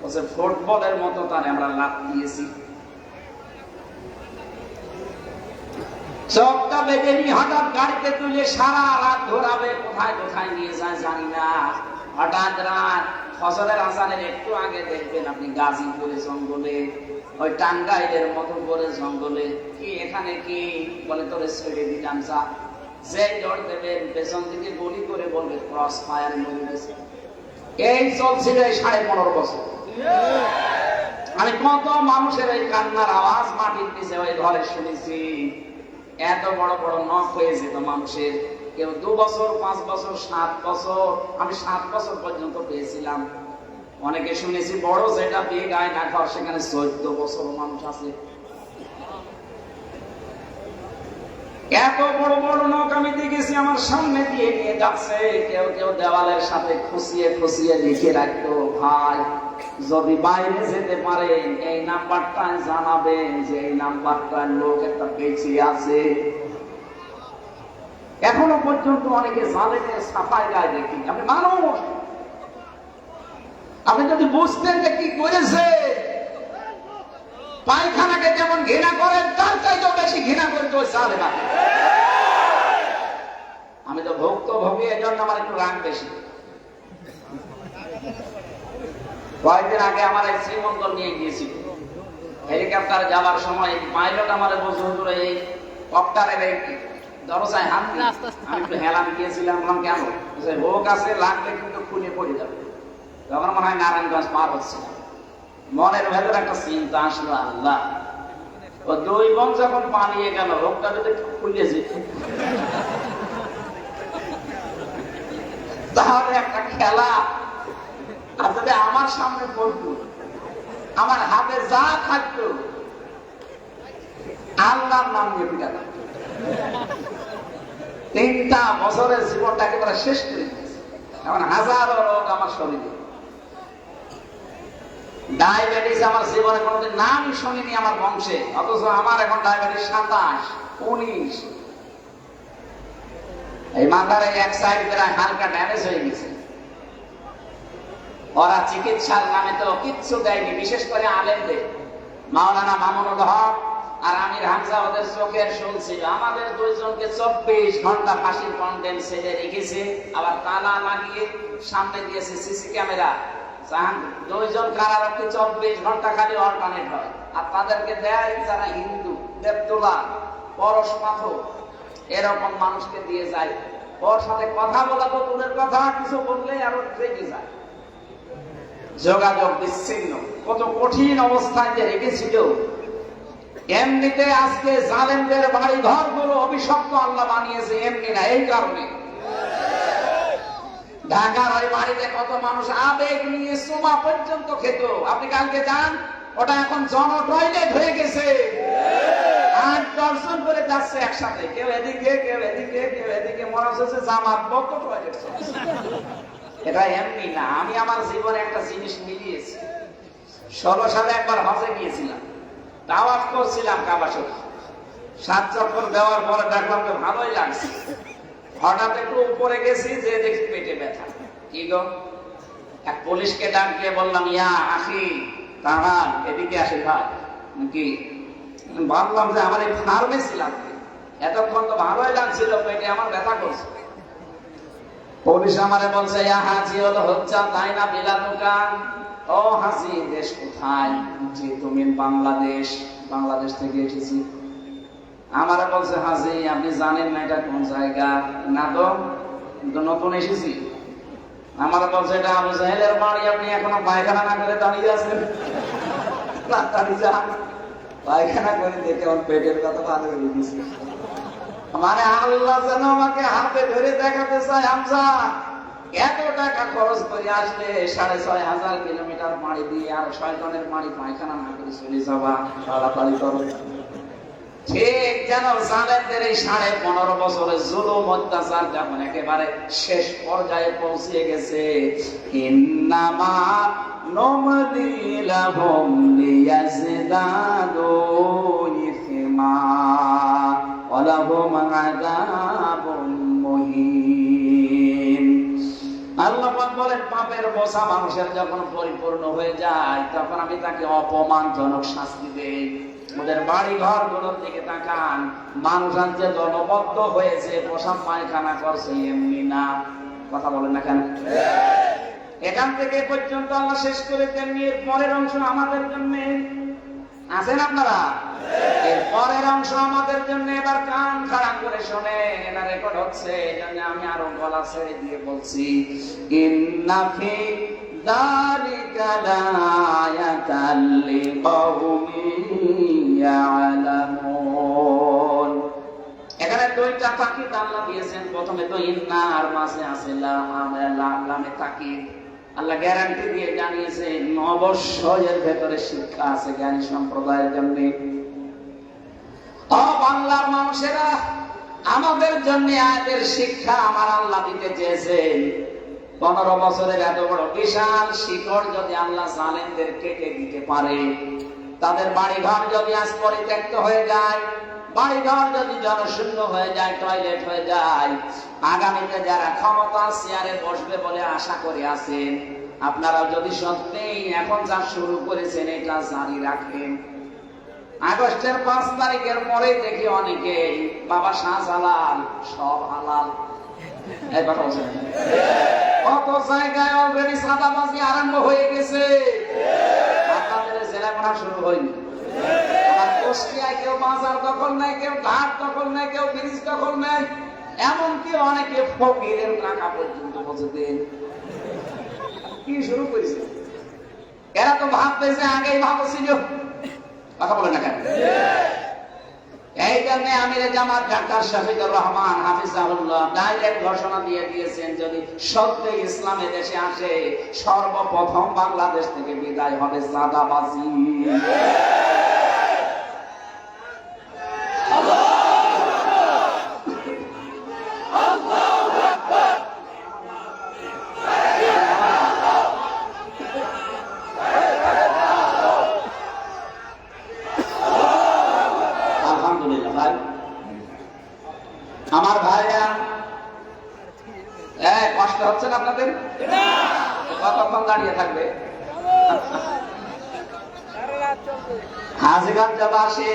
বলছে ফুটবলের মতো তারে আমরা লাফ দিয়েছি। চোখটা বেঁধে নিয়ে হঠাৎ গাড়িতে তুলে সারা রাত ঘোরাবে, কোথায় কোথায় নিয়ে যায় জানি না। হঠাৎ রাত ফজরের আজানের একটু আগে দেখবেন আপনি গাজীপুরে জঙ্গলে, ওই টাঙ্গাইলের মতো করে জঙ্গলে। কি এখানে কি বলে তোরে ছেড়ে দিলাম যা। যে দৌড় দেবেন পেছন দিকে গুলি করে বলবে ক্রস ফায়ার মরে গেছে। এই চলছিল এই 15.5 বছর। আমি কত মানুষের এই কান্নার আওয়াজ মাটির নিচে ওই ঘরে শুনেছি। এত বড় বড় নখ হয়ে যেত মানুষের। কেউ 2 বছর, 5 বছর, 7 বছর। আমি 7 বছর পর্যন্ত পেয়েছিলাম। অনেকে শুনেছি বড় যেটা বিয়ে গায়ে না খাওয়া সেখানে 14 বছর মানুষ আছে। এত বড় বড় নখ আমি দেখেছি আমার সামনে দিয়ে নিয়ে যাচ্ছে। কেউ কেউ দেওয়ালের সাথে খুশিয়ে খুশিয়ে লিখে রাখতো, ভাই যদি বাইরে যেতে পারেন এই নাম্বারটা জানাবেন যে এই নাম্বারটার লোক একটা বেঁচে আছে। এখনো পর্যন্ত অনেকে জালেমের সাফাই গায়ে দেখি। আপনি মানুষ, আপনি যদি বুঝতেন যে কি করেছে, পায়খানাকে যেমন ঘৃণা করেন তার চাইতেও বেশি ঘৃণা করতে ওই জালেমা। আমি তো ভুক্তভোগী, এই জন্য আমার একটু রাগ বেশি। কয়েকদিন আগে আমার এক শ্রীমঙ্গল নিয়ে গিয়েছিল, হেলিকপ্টারে যাওয়ার সময় পাইলট আমার বলছে হুজুর এই কপ্টারের এই দরজায় হাত দিয়ে। আমি একটু হেলাম গিয়েছিলাম, বললাম কেন? হোক আছে, লাগলে কিন্তু খুলে পড়ে যাবে। তখন মনে হয় নারায়ণগঞ্জ পার হচ্ছে। মনের ভেতর একটা চিন্তা আসলো, আল্লাহ ও 2 বোন যখন পালিয়ে গেল, রোগটা যদি খুলে যেত তাহলে একটা খেলা। আর যদি আমার সামনে পড়তো, আমার হাতে যা থাকতো আল্লাহর নাম নিয়ে পিটা থাকতো। 3টা বছরের জীবনটা একেবারে শেষ করে দিয়েছে। এখন হাজারো রোগ আমার শরীরে। ডায়াবেটিস আমার জীবনে কোনোদিন নামই শুনিনি আমার বংশে, অথচ আমার এখন ডায়াবেটিস 27, 19। এই মাথার এক সাইড প্রায় হালকা ড্যামেজ হয়ে গেছে। ওরা চিকিৎসার নামে তো কিচ্ছু দেয়নি, বিশেষ করে আলেমদের। মাওলানা মামুনুল হক আর আমির হামজা ওদের চোখের শুনছিল। আমাদের 2 জনকে 24 ঘন্টা ফাঁসির কন্টেন্ট সেলে রেখেছে, আবার তালা লাগিয়ে সামনে দিয়েছে সিসি ক্যামেরা। 2 জন কারারক্ষী 24 ঘন্টা খালি অল্টারনেট হয়। আর তাদেরকে দেয় যারা হিন্দু, দেবতোলা, পরশ পাথর, এরকম মানুষকে দিয়ে যায়। ওর সাথে কথা বলা তো দূরের কথা, কিছু বললে আরো রেগে যায়। যোগাযোগ বিচ্ছিন্ন। কত কঠিন অবস্থায় যে রেখেছিল। এমনিতে আজকে জালেমদের বাড়ি ঘর গুলো অভিশপ্ত আল্লাহ বানিয়েছে, এমনি না, এই কারণে। ঢাকার ওই বাড়িতে কত মানুষ আবেগ নিয়ে সোমা পর্যন্ত খেত। আপনি কালকে যান, ওটা এখন জন টয়লেট হয়ে গেছে। 8-10 জন করে যাচ্ছে একসাথে, কেউ এদিকে কেউ এদিকে কেউ এদিকে, মনে হচ্ছে জামাত বক্ত টয়লেট। এটা এমনি না। আমি আমার জীবনে একটা জিনিস মিলিয়েছি। 16 সালে একবার হজে গিয়েছিলাম, তাওয়াফ করছিলাম কাবা শরীফ। 7 চক্কর দেওয়ার পরে দেখলাম যে ভালোই লাগছে। হঠাৎ একটু উপরে গেছি, যে দেখি পেটে ব্যথা। কি গো? এক পুলিশকে ডাক দিয়ে বললাম, ইয়া আখি তাহার এদিকে আসে ভাই। কি ভাবলাম যে আমার এই ফার্মেসি লাগবে। এতক্ষণ তো ভালোই লাগছিল, পেটে আমার ব্যথা করছে। পুলিশ আমারে বলছে, ইয়া হাজি হলো হচ্ছা তাই না বিলা দোকান। ও হাজি, দেশ কোথায়? জি তুমি বাংলাদেশ। বাংলাদেশ থেকে এসেছি। আমারে বলছে, হাজি আপনি জানেন না এটা কোন জায়গা? না তো, নতুন এসেছি। আমারে বলছে, এটা আবু জাহেলের বাড়ি, আপনি এখনো পায়খানা না করে দাঁড়িয়ে আছেন। তাড়াতাড়ি যান, পায়খানা করে দেখে আমার পেটের কথা ভালো হয়ে গেছে। মানে আল্লাহ যেন আমাকে হাতে ধরে দেখাতে চায়, হামজা এত টাকা খরচ করে আসলে 6,500 কিলোমিটার মাড়ি দিয়ে আর 6 টনের মাড়ি পায়খানা না করে চলে যাবা, তাড়াতাড়ি করো। ঠিক যেন জালেমদের এই 15.5 বছরের জুলুম অত্যাচার যখন একেবারে শেষ পর্যায়ে পৌঁছে গেছে, ইন্নামা নুমলি লাহুম লিয়াজদাদু ইসমা ওয়া লাহুম আযাবুম মুহিন। আল্লাহ পাক বলেন, পাপের বোঝা মানুষের যখন পরিপূর্ণ হয়ে যায় তখন আমি তাকে অপমানজনক শাস্তি দেই। ওদের বাড়ি ঘর গুলোর দিকে তাকান, মানুষ আজ যে দলবদ্ধ হয়েছে, পোশাক পায়খানা করছে, এমনি না। কথা বলেন না কেন? এখান থেকে পর্যন্ত আল্লাহ শেষ করে তেমনি এর পরের অংশ আমাদের জন্য আছেন আপনারা। এর পরের অংশ আমাদের জন্য, এবার কান খাড়া করে শোনেন, এটা রেকর্ড হচ্ছে, এজন্য আমি আরো গলা ছেড়ে দিয়ে বলছি, ইন্না ফি যালিকা লায়াতাল লিকাউমিন ইয়ালামুন। এখানে দুইটা তাকিদ আল্লাহ দিয়েছেন, প্রথমে তো ইন্না আর মাঝে আছে লামে তাকিদ। আল্লাহ গ্যারান্টি দিয়ে জানিয়েছেন অবশ্যই এর ভেতরে শিক্ষা আছে জ্ঞানী সম্প্রদায়ের জন্য। বাংলার মানুষেরা, আমাদের জন্য আয়াতের শিক্ষা আমার আল্লাহ দিতে চেয়েছেন। 15 বছরের এত বড় বিশাল শিকড় যদি আল্লাহ জালেমদের কেটে দিতে পারে, তাদের বাড়িঘর যদি আজ পরিত্যক্ত হয়ে যায়, বাড়িঘর যদি জনশূন্য হয়ে যায়, টয়লেট হয়ে যায়, আগামীতে যারা ক্ষমতার চেয়ারে বসবে বলে আশা করে আছেন, আপনারা যদি সত্যি এখন যা শুরু করেছেন এটা জারি রাখেন, আগস্টের 5 তারিখের পরে দেখি অনেকে বাবা শাহজালাল সব হালাল। এই কথা বলছেন, কত জায়গায় অলরেডি সাদাবাজি আরম্ভ হয়ে গেছে। আপনাদের জেলা করা শুরু হয়নি। কুষ্টিয়ায় কেউ বাজার দখল নেই, কেউ ঘাট দখল নেই, কেউ ব্রিজ দখল নেই, এমনকি অনেকে ফকিরের টাকা পর্যন্ত পৌঁছে দেন। কি শুরু করেছে? এরা তো ভাবতেছে আগেই ভাবছিল। কথা বলে না কেন? এই জন্য আমির জামাত ডাক্তার শফিকুর রহমান হাফিজাহুল্লাহ ডাইরেক্ট ঘোষণা দিয়ে দিয়েছেন, যদি সত্যি ইসলাম দেশে আসে, সর্বপ্রথম বাংলাদেশ থেকে বিদায় হবে সাদাবাজি। আমার ভাইরা, কষ্ট হচ্ছে না আপনাদের? কতক্ষণ দাঁড়িয়ে থাকবে? হাজীগঞ্জবাসী,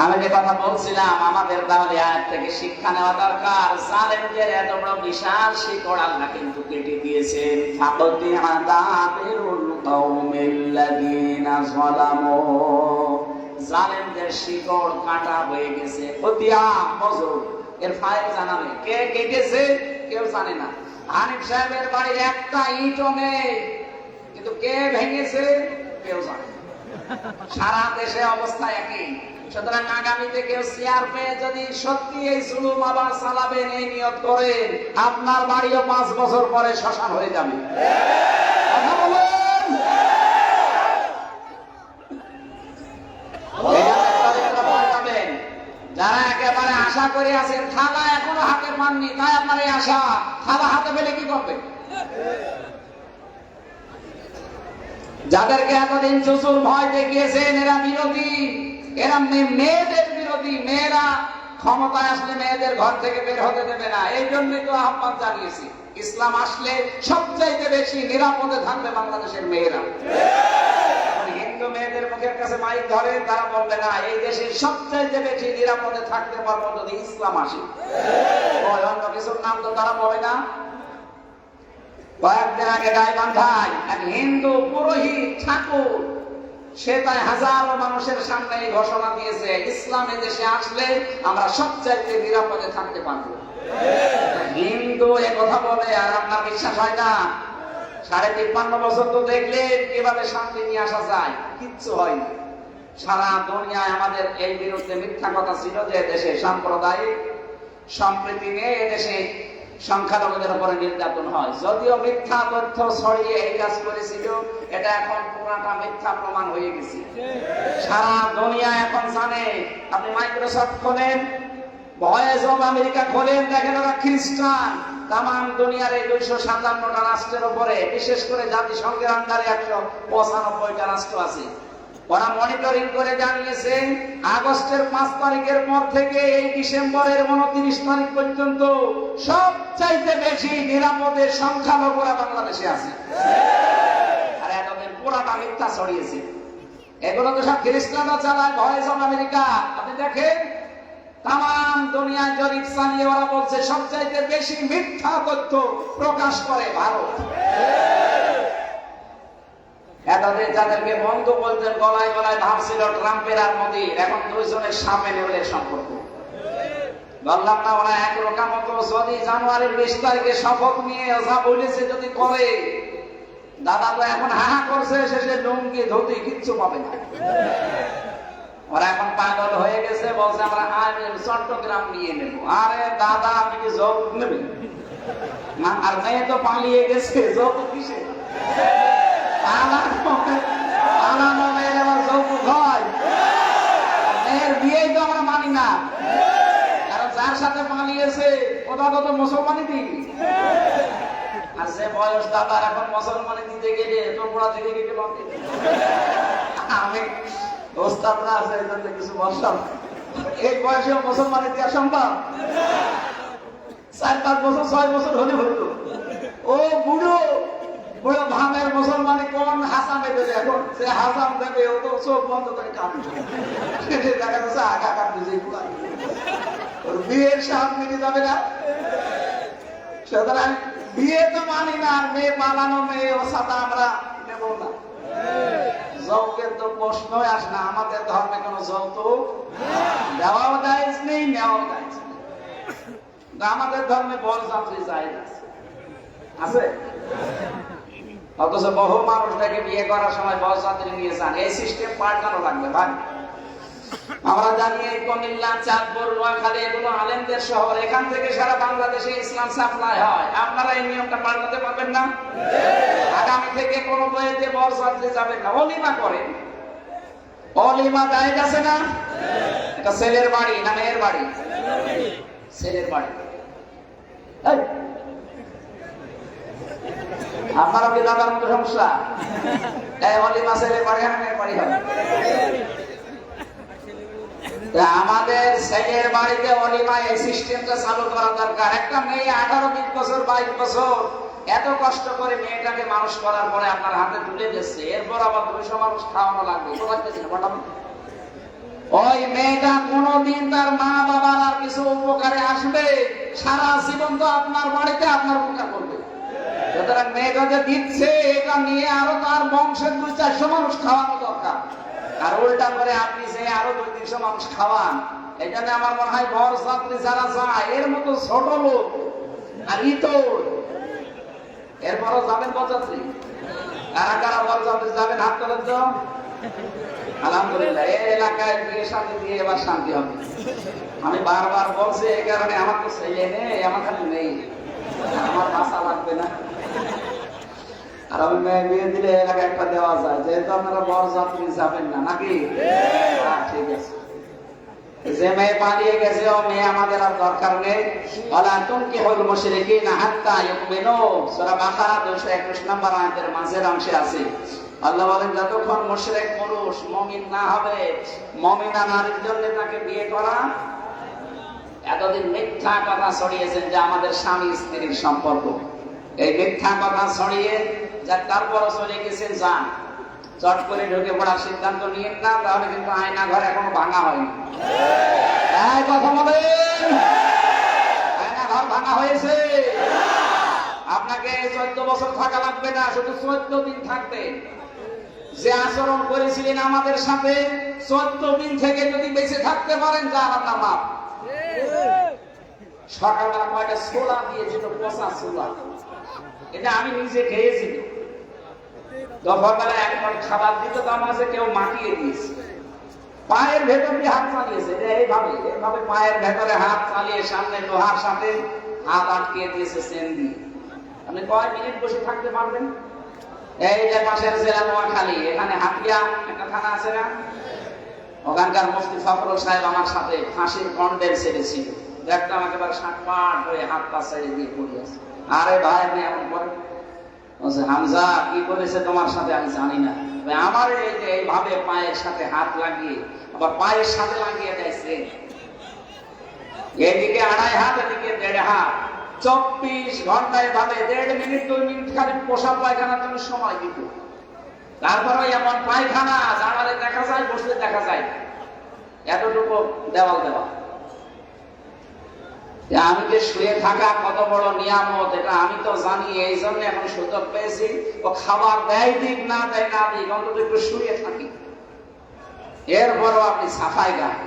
আমি যে কথা বলছিলাম, আমাদের তাহলে আয়াত থেকে শিক্ষা নেওয়া দরকার। জালেমদের এত বড় বিশাল শিকড় আল্লাহ কিন্তু কেটে দিয়েছেন। ফাকতিআ দাবিরুল কওমিল্লাযীনা যালামু, জালেমদের শিকড় কাটা হয়ে গেছে। কতিয়া মজুর, এর ফাইল জানাবে কে কেটেছে, কেউ জানে না। হানিফ সাহেবের বাড়ির একটা ইটও নেই, কিন্তু কে ভেঙেছে কেউ জানে না। সারা দেশে অবস্থা একই। সুতরাং আগামীতে কেউ চেয়ার পেয়ে যদি সত্যি এই জুলুম আবার চালাবেন এই নিয়ত করেন, আপনার বাড়িও 5 বছর পরে শ্মশান হয়ে যাবে। কথা বলেন। যারা একেবারে আশা করে আছেন, থালা এখনো হাতে পাননি, তাই আপনার এই আশা, থালা হাতে পেলে কি করবে? যাদেরকে এতদিন চুচুর ভয় দেখিয়েছেন, এরা বিরোধী, এরা মেয়েদের বিরোধী। মেয়েরা ক্ষমতায় আসলে মেয়েদের ঘর থেকে বের হতে দেবে না। এই জন্যই তো আহ্বান জানিয়েছি, ইসলাম আসলে সবচাইতে বেশি নিরাপদে থাকবে বাংলাদেশের মেয়েরা। হিন্দু মেয়েদের মুখের কাছে মাইক ধরে, তারা বলবে না এই দেশের সবচাইতে বেশি নিরাপদে থাকতে পারবো যদি ইসলাম আসে। অন্য কিছুর নাম তো তারা বলে না। কয়েকদিন আগে গাইবান্ধায় এক হিন্দু পুরোহিত ঠাকুর, সে তাই হাজারো মানুষের সামনে এই ঘোষণা দিয়েছে, ইসলাম দেশে আসলে আমরা সবচাইতে নিরাপদে থাকতে পারবো। হিন্দু এ কথা বলে আর আপনার বিশ্বাস হয় না? 53 বছর তো দেখলেন কিভাবে শান্তি নিয়ে আসা যায়, কিচ্ছু হয়নি। সারা দুনিয়ায় আমাদের এই বিরুদ্ধে মিথ্যা কথা ছিল যে দেশে সাম্প্রদায়িক সম্প্রীতি নেই, এদেশে সংখ্যালঘুদের উপরে নির্যাতন হয়। যদিও মিথ্যা তথ্য ছড়িয়ে এই কাজ করেছিল, এটা এখন পুরাটা মিথ্যা প্রমাণ হয়ে গেছে। সারা দুনিয়া এখন জানে। আপনি মাইক্রোসফট খোলেন, ভয়েস অফ আমেরিকা খোলেন, দেখেন ওরা খ্রিস্টান। তাম দুনিয়ার এই 257টা রাষ্ট্রের উপরে, বিশেষ করে জাতিসংঘের আন্ডারে 195টা রাষ্ট্র আছে। ওরা মনিটরিং করে জানিয়েছে আগস্টের 5 তারিখের পর থেকে এই ডিসেম্বরের 29 তারিখ পর্যন্ত সবচাইতে বেশি নিরাপদে সংখ্যালঘুরা বাংলাদেশে আছে। আর এতদিন পুরাটা মিথ্যা ছড়িয়েছে। এগুলো তো সব খ্রিস্টানরা চালায়, ভয়েস অফ আমেরিকা। আপনি দেখেন তাম দুনিয়ায় জরিপ চালিয়ে ওরা বলছে সবচাইতে বেশি মিথ্যা তথ্য প্রকাশ করে ভারত। এতদিন যাদেরকে বন্ধু বলতেন, গলায় গলায় ভাব ছিল ট্রাম্পের আর মোদির, এখন দুইজনের সামনে লেভেলের সম্পর্ক। বললাম না, ওরা একরকম মতো যদি জানুয়ারির 20 তারিখে শপথ নিয়ে যা বলেছে যদি করে, দাদা তো এখন হাহা করছে, শেষে লুঙ্গি ধুতি কিচ্ছু পাবে না। ওরা এখন পাগল হয়ে গেছে, বলছে আমরা চট্টগ্রাম নিয়ে নেব। আরে দাদা, আপনি কি যৌতুক নেবেন? আর মেয়ে তো পালিয়ে গেছে, যৌতুক কিসে? পালানো মেয়ের আবার যৌতুক হয়? মেয়ের বিয়েই তো আমরা মানি না, কারণ যার সাথে পালিয়েছে ওটা তো মুসলমানই দিই। আর সে বয়স দাদার এখন মুসলমানি দিতে গেলে তোর পড়া থেকে গেলে আমি ওস্তাদরা আছে, কিছু বললাম, এই বয়সে মুসলমানি দেওয়া সম্ভব? 4-5 বছর 6 বছর হলে হতো। ও বুড়ো বুড়ো ভামের মুসলমানি কোন হাসামে দেবে? এখন সে হাসাম দেবে, ও তো চোখ বন্ধ করে কাঁদছে। দেখা যাচ্ছে আগা কাঁদছে, ওর বিয়ের সাথ মিলে যাবে না। সুতরাং বিয়ে তো মানি না, আর মেয়ে পালানো মেয়ে ও সাথে আমরা নেব না। যৌতুকের তো প্রশ্নই আসে না। আমাদের ধর্মে কোনো যৌতুক দেওয়াও জায়েজ নেই, নেওয়াও জায়েজ নেই। আমাদের ধর্মে বরযাত্রী জায়েজ আছে। অথচ বহু মানুষটাকে বিয়ে করার সময় বরযাত্রী নিয়ে যান। এই সিস্টেম পাল্টানো লাগবে ভাই। আমরা জানি এই কুমিল্লা, চাঁদপুর, নোয়াখালী এগুলো আলেমদের শহর। এখান থেকে সারা বাংলাদেশে ইসলাম সাপ্লাই হয়। আপনারা এই নিয়মটা পাল্টাতে পারবেন না? আগামী থেকে কোনো বইতে বরযাত্রী যাবেন না, অলিমা করেন। অলিমা জায়েজ আছে না? এটা ছেলের বাড়ি না মেয়ের বাড়ি? ছেলের বাড়ি। আপনারা কি দাদার মতো সমস্যা? অলিমা ছেলের বাড়ি না মেয়ের বাড়ি হবে? আমাদের ছেলের বাড়িতে অলিমা এই সিস্টেমটা চালু করা দরকার। একটা মেয়ে 18-20 বছর 22 বছর এত কষ্ট করে মেয়েটাকে মানুষ করার পরে আপনার হাতে তুলে দিচ্ছে, এরপর আবার 200 মানুষ খাওয়ানো লাগবে। ওই মেয়েটা কোনদিন তার মা বাবার আর কিছু উপকারে আসবে? সারা জীবন তো আপনার বাড়িতে আপনার উপকার করবে। সুতরাং মেয়েটা যে দিচ্ছে, এটা নিয়ে আরো তার বংশের 200-400 মানুষ খাওয়ানো দরকার। আর উল্টা করে আপনি যে আরো 200-300 মানুষ খাওয়ান। এই জন্য আমার মনে হয় বরযাত্রী যারা যায়, এর মতো ছোট লোক আর ইতর, এরপরও যাবেন বরযাত্রী। কারা কারা বরযাত্রী যাবেন হাত তোলেন তো। আলহামদুলিল্লাহ, এই এলাকায় বিয়ে শান্তি দিয়ে এবার শান্তি হবে। আমি বারবার বলছি, এই কারণে আমার তো ছেলে নেই, আমার খালি নেই, আমার বাসা লাগবে না। আর আমি মেয়ে বিয়ে দিলে এলাকায় একটা দেওয়া যায়, যেহেতু আপনারা বরযাত্রী যাবেন না নাকি? ঠিক আছে। যে মেয়ে পালিয়ে গেছে ও মেয়ে আমাদের আর দরকার নেই। ওয়ালা তুনকিহুল মুশরিকিনা হাত্তা ইউমিনু, সূরা বাকারা 221 নম্বর আয়াতের মাঝের অংশে আছে। আল্লাহ বলেন, যতক্ষণ মুশরিক পুরুষ মুমিন না হবে, মুমিনা নারীর জন্য তাকে বিয়ে করা। এতদিন মিথ্যা কথা ছড়িয়েছেন যে আমাদের স্বামী স্ত্রীর সম্পর্ক। এই মিথ্যা কথা ছড়িয়ে যা তারপরও চলে গেছেন, যান চট করে ঢুকে পড়ার সিদ্ধান্ত নিয়েন না, তাহলে কিন্তু আয়না ঘর এখনো ভাঙা হয়নি। কথা বলেন, আয়না ঘর ভাঙা হয়েছে। আপনাকে 14 বছর থাকা লাগবে না, শুধু 14 দিন থাকবে। যে আচরণ করেছিলেন আমাদের সাথে 14 দিন থেকে যদি বেঁচে থাকতে পারেন, যান আপনার মাপ। সকালবেলা কয়টা ছোলা দিয়েছিল, পচা ছোলা, এটা আমি নিজে খেয়েছি। দুপুরবেলা একবার খাবার দিত, তার মাঝে কেউ মাখিয়ে দিয়েছে, পায়ের ভেতর দিয়ে হাত চালিয়েছে। এইভাবে পায়ের ভেতরে হাত চালিয়ে সামনে লোহার সাথে হাত আটকে দিয়েছে চেন দিয়ে। আপনি কয় মিনিট বসে থাকতে পারবেন? এই যে পাশের জেলা নোয়াখালী, এখানে হাতিয়া একটা থানা আছে না, ওখানকার মুফতি ফখরুল সাহেব আমার সাথে ফাঁসির কন্ডেল ছেড়েছিল। দেখলাম একেবারে সাটপাট হয়ে হাত পা ছেড়ে দিয়ে পড়ে আছে। আরে ভাই আপনি এমন করেন? বলছে হামজা কি করেছে তোমার সাথে আমি জানি না, আমার এই যে এইভাবে পায়ের সাথে হাত লাগিয়ে আবার পায়ের সাথে লাগিয়ে দিয়েছে, এদিকে 2.5 হাত এদিকে 1.5 হাত, 24 ঘন্টায় ভাবে 1.5 মিনিট 2 মিনিট খালি পোশাক পায়খানার জন্য সময় দিত। তারপরে এমন পায়খানা দাঁড়ালে দেখা যায়, বসলে দেখা যায়, এতটুকু দেওয়াল দেওয়া। আমি যে শুয়ে থাকা কত বড় নিয়ামত এটা আমি তো জানি, এই জন্য এখন সুযোগ পেয়েছি। ও খাবার দেয় দিক না দেয় না দিক, অন্তত একটু শুয়ে থাকি। এরপরও আপনি সাফাই গান।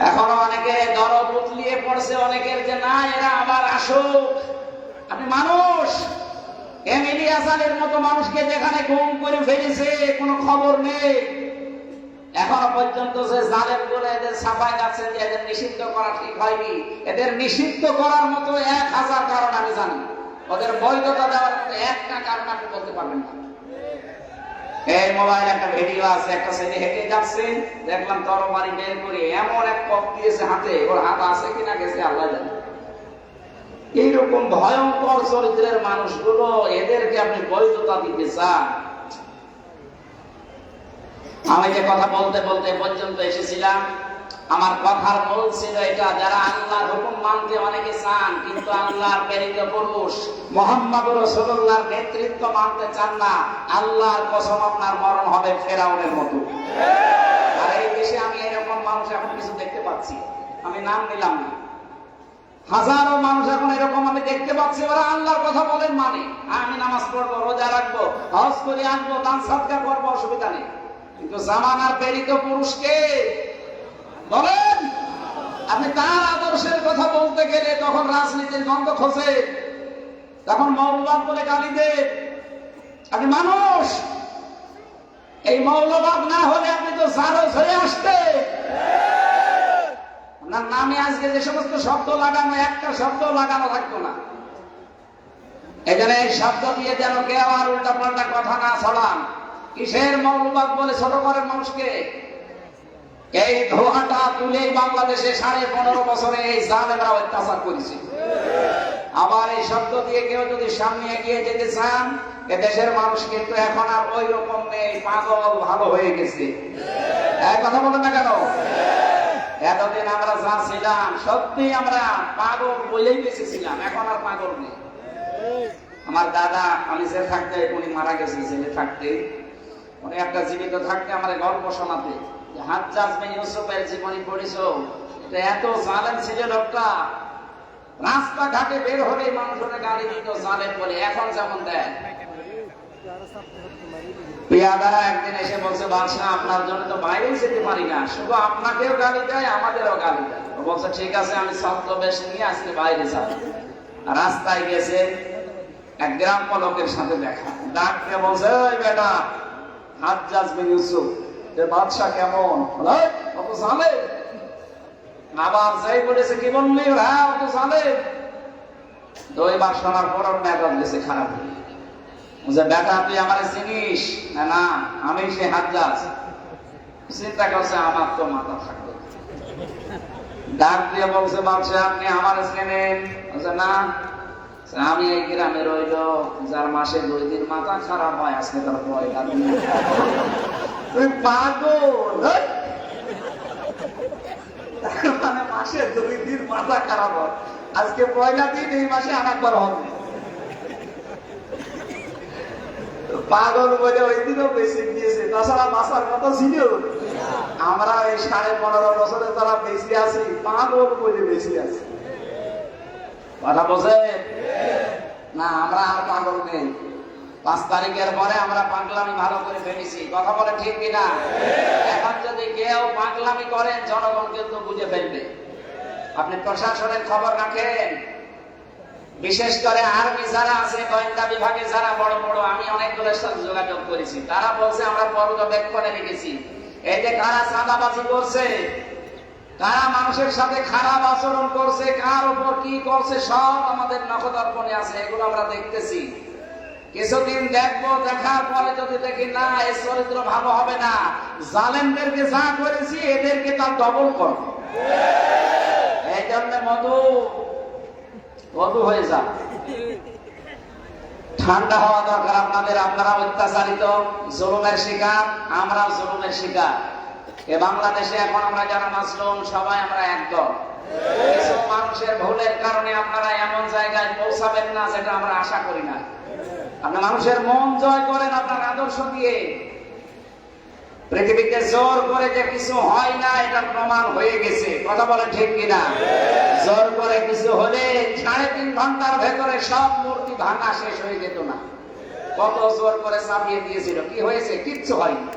এখনো অনেকে দরদ উতলিয়ে পড়ছে অনেকের যে না এরা আবার আসুক। আপনি মানুষ, এমএলএ আসানের মতো মানুষকে যেখানে গুম করে ফেলেছে কোনো খবর নেই। এখনো পর্যন্ত যে জালেম বলে এদের সাফাই যাচ্ছেন যে এদের নিষিদ্ধ করা ঠিক হয়নি, এদের নিষিদ্ধ করার মতো 1000 কারণ আমি জানি। ওদের বৈধতা দেওয়ার মতো একটা কারণ আপনি বলতে পারবেন না। এই মোবাইল একটা ভিডিও আছে, একটা ছেলে হেঁটে যাচ্ছে, দেখলাম তরবারি বের করে এমন এক পথ দিয়েছে হাতে, ওর হাত আছে কিনা গেছে আল্লাহ জানে। এইরকম ভয়ঙ্কর চরিত্রের মানুষগুলো, এদেরকে আপনি বৈধতা দিতে চান? আমি যে কথা বলতে বলতে পর্যন্ত এসেছিলাম, আমার কথার মূল ছিল এটা, যারা আল্লাহর হুকুম মানতে অনেকে চান কিন্তু আল্লাহর প্রেরিত পুরুষ মুহাম্মদুর রাসূলুল্লাহর নেতৃত্ব মানতে চান না, আল্লাহর কসম আপনার মরণ হবে ফেরাউনের মতো। আর এই দেশে আমি এরকম মানুষ এখন কিছু দেখতে পাচ্ছি, আমি নাম নিলাম না, হাজারো মানুষ এখন এরকম আমি দেখতে পাচ্ছি। ওরা আল্লাহর কথা বলেন মানে, আমি নামাজ পড়বো, রোজা রাখবো, হজ করে আনবো, দান সাদকা করবো, অসুবিধা নেই, কিন্তু জামানার প্রেরিত পুরুষকে বলেন আপনি তার আদর্শের কথা বলতে গেলে তখন রাজনীতির গন্ধ খোঁজে, তখন মৌলবাদ বলে গালি দেন। আপনি মানুষ, এই মৌলবাদ না হলে আপনি তো জারজ হয়ে আসতে। আপনার নামে আজকে যে সমস্ত শব্দ লাগানো, একটা শব্দ লাগানো থাকতো না। এখানে এই শব্দ দিয়ে যেন কেউ আর উল্টা পাল্টা কথা না ছড়ান। কিসের মৌলবাদ বলে ছোট করেন মানুষকে? এই ধোঁয়াটা তুলে বাংলাদেশে 15.5 বছরে এই জালেমরা অত্যাচার করেছে। আবার এই শব্দ দিয়ে কেউ যদি সামনে এগিয়ে যেতে চান, এ দেশের মানুষ কিন্তু এখন আর ওই রকম নেই, পাগল ভালো হয়ে গেছে। এক কথা বলেন না কেন? এতদিন আমরা যা ছিলাম সত্যি আমরা পাগল বলেই বেঁচেছিলাম, এখন আর পাগল নেই। আমার দাদা, আমি যে থাকতে, উনি মারা গেছে জেলে থাকতে, উনি একটা জীবিত থাকতে আমার গল্প শোনাতে, হাজ্জাজ বিন ইউসুফের জীবনী পড়েছো, এটা এত জালেম ছিল লোকটা, রাস্তাঘাটে বের হলে মানুষের গালি দিত জালেম বলে, এখন যেমন দেয়। পেয়াদারা একদিন এসে বলছে, বাদশাহ আপনার জন্য তো বাইরেই যেতে পারি না, শুধু আপনাকেও গালি দেয় আমাদেরও গালি দেয়। বলছে ঠিক আছে, আমি ছদ্মবেশ নিয়ে আজকে বাইরে যাব। রাস্তায় গেছে, এক গ্রাম্য লোকের সাথে দেখা, ডাকতে বলছে, ওই বেটা হাজ্জাজ বিন ইউসুফ, বাদশাহ কেমন? অত জালেম। আবার যাই বলেছে, কি বললি? হ্যাঁ অত জালেম। 2 বার শোনার পর মেজাজ গেছে খারাপ হয়ে। বেটা তুই আমার চিনিস? না, আমি সে হাজ্জাজ। চিন্তা করছে আমার তো মাথা থাকবে। ডাক দিয়ে বলছে, বাদশাহ আপনি আমার চেনেন? না, আমি এই গ্রামের ওই লোক যার মাসে 2 দিন মাথা খারাপ হয়, আজকে তার পয়লা দিন। তুই পাগল? মানে মাসে 2 দিন মাথা খারাপ হয়, আজকে পয়লা দিন, এই মাসে আরেকবার হবে। পাগল বলে ওই দিনও বেশি দিয়েছে, তাছাড়া বাঁচার কথা ছিল। আমরা এই 15.5 বছরে তারা বেশি আছি, পাগল বলে বেশি আছি। কথা বলছে না, আমরা আর পাগল নেই। 5 তারিখের পরে আমরা পাগলামি ভালো করে ফেলেছি। কথা বলে ঠিক কিনা? এখন যদি কেউ পাগলামি করেন, জনগণ কিন্তু বুঝে ফেলবে। আপনি প্রশাসনের খবর রাখেন, বিশেষ করে আর্মি যারা আছে, গোয়েন্দা বিভাগে যারা বড় বড়, আমি অনেকগুলোর সাথে যোগাযোগ করেছি, তারা বলছে আমরা পর্যবেক্ষণে রেখেছি, এই যে কারা চাঁদাবাজি করছে, কারা মানুষের সাথে খারাপ আচরণ করছে, কার উপর কি করছে, সব আমাদের নখদর্পণে আছে। এগুলো আমরা দেখতেছি। কিছুদিন দেখবো, দেখার পরে যদি দেখি না এই চরিত্র ভালো হবে না, জালেমদেরকে যা করেছি এদেরকে তার ডবল কর। এই জন্য মধু হয়ে যা, ঠান্ডা হওয়া দরকার আপনাদের। আপনারা অত্যাচারিত, জুলুমের শিকার, আমরা জুলুমের শিকার। এ বাংলাদেশে এখন আমরা যারা মাসলুম সবাই আমরা একদল। কিছু মানুষের ভুলের কারণে আপনারা এমন জায়গায় পৌঁছাবেন না যেটা আমরা আশা করি না। আপনি মানুষের মন জয় করেন আপনার আদর্শ দিয়ে। পৃথিবীতে জোর করে যে কিছু হয় না এটা প্রমাণ হয়ে গেছে। কথা বলেন ঠিক কিনা? জোর করে কিছু হলে 3.5 ঘন্টার ভেতরে সব মূর্তি ভাঙা শেষ হয়ে যেত না। কত জোর করে চাপিয়ে দিয়েছিল, কি হয়েছে? কিচ্ছু হয়নি।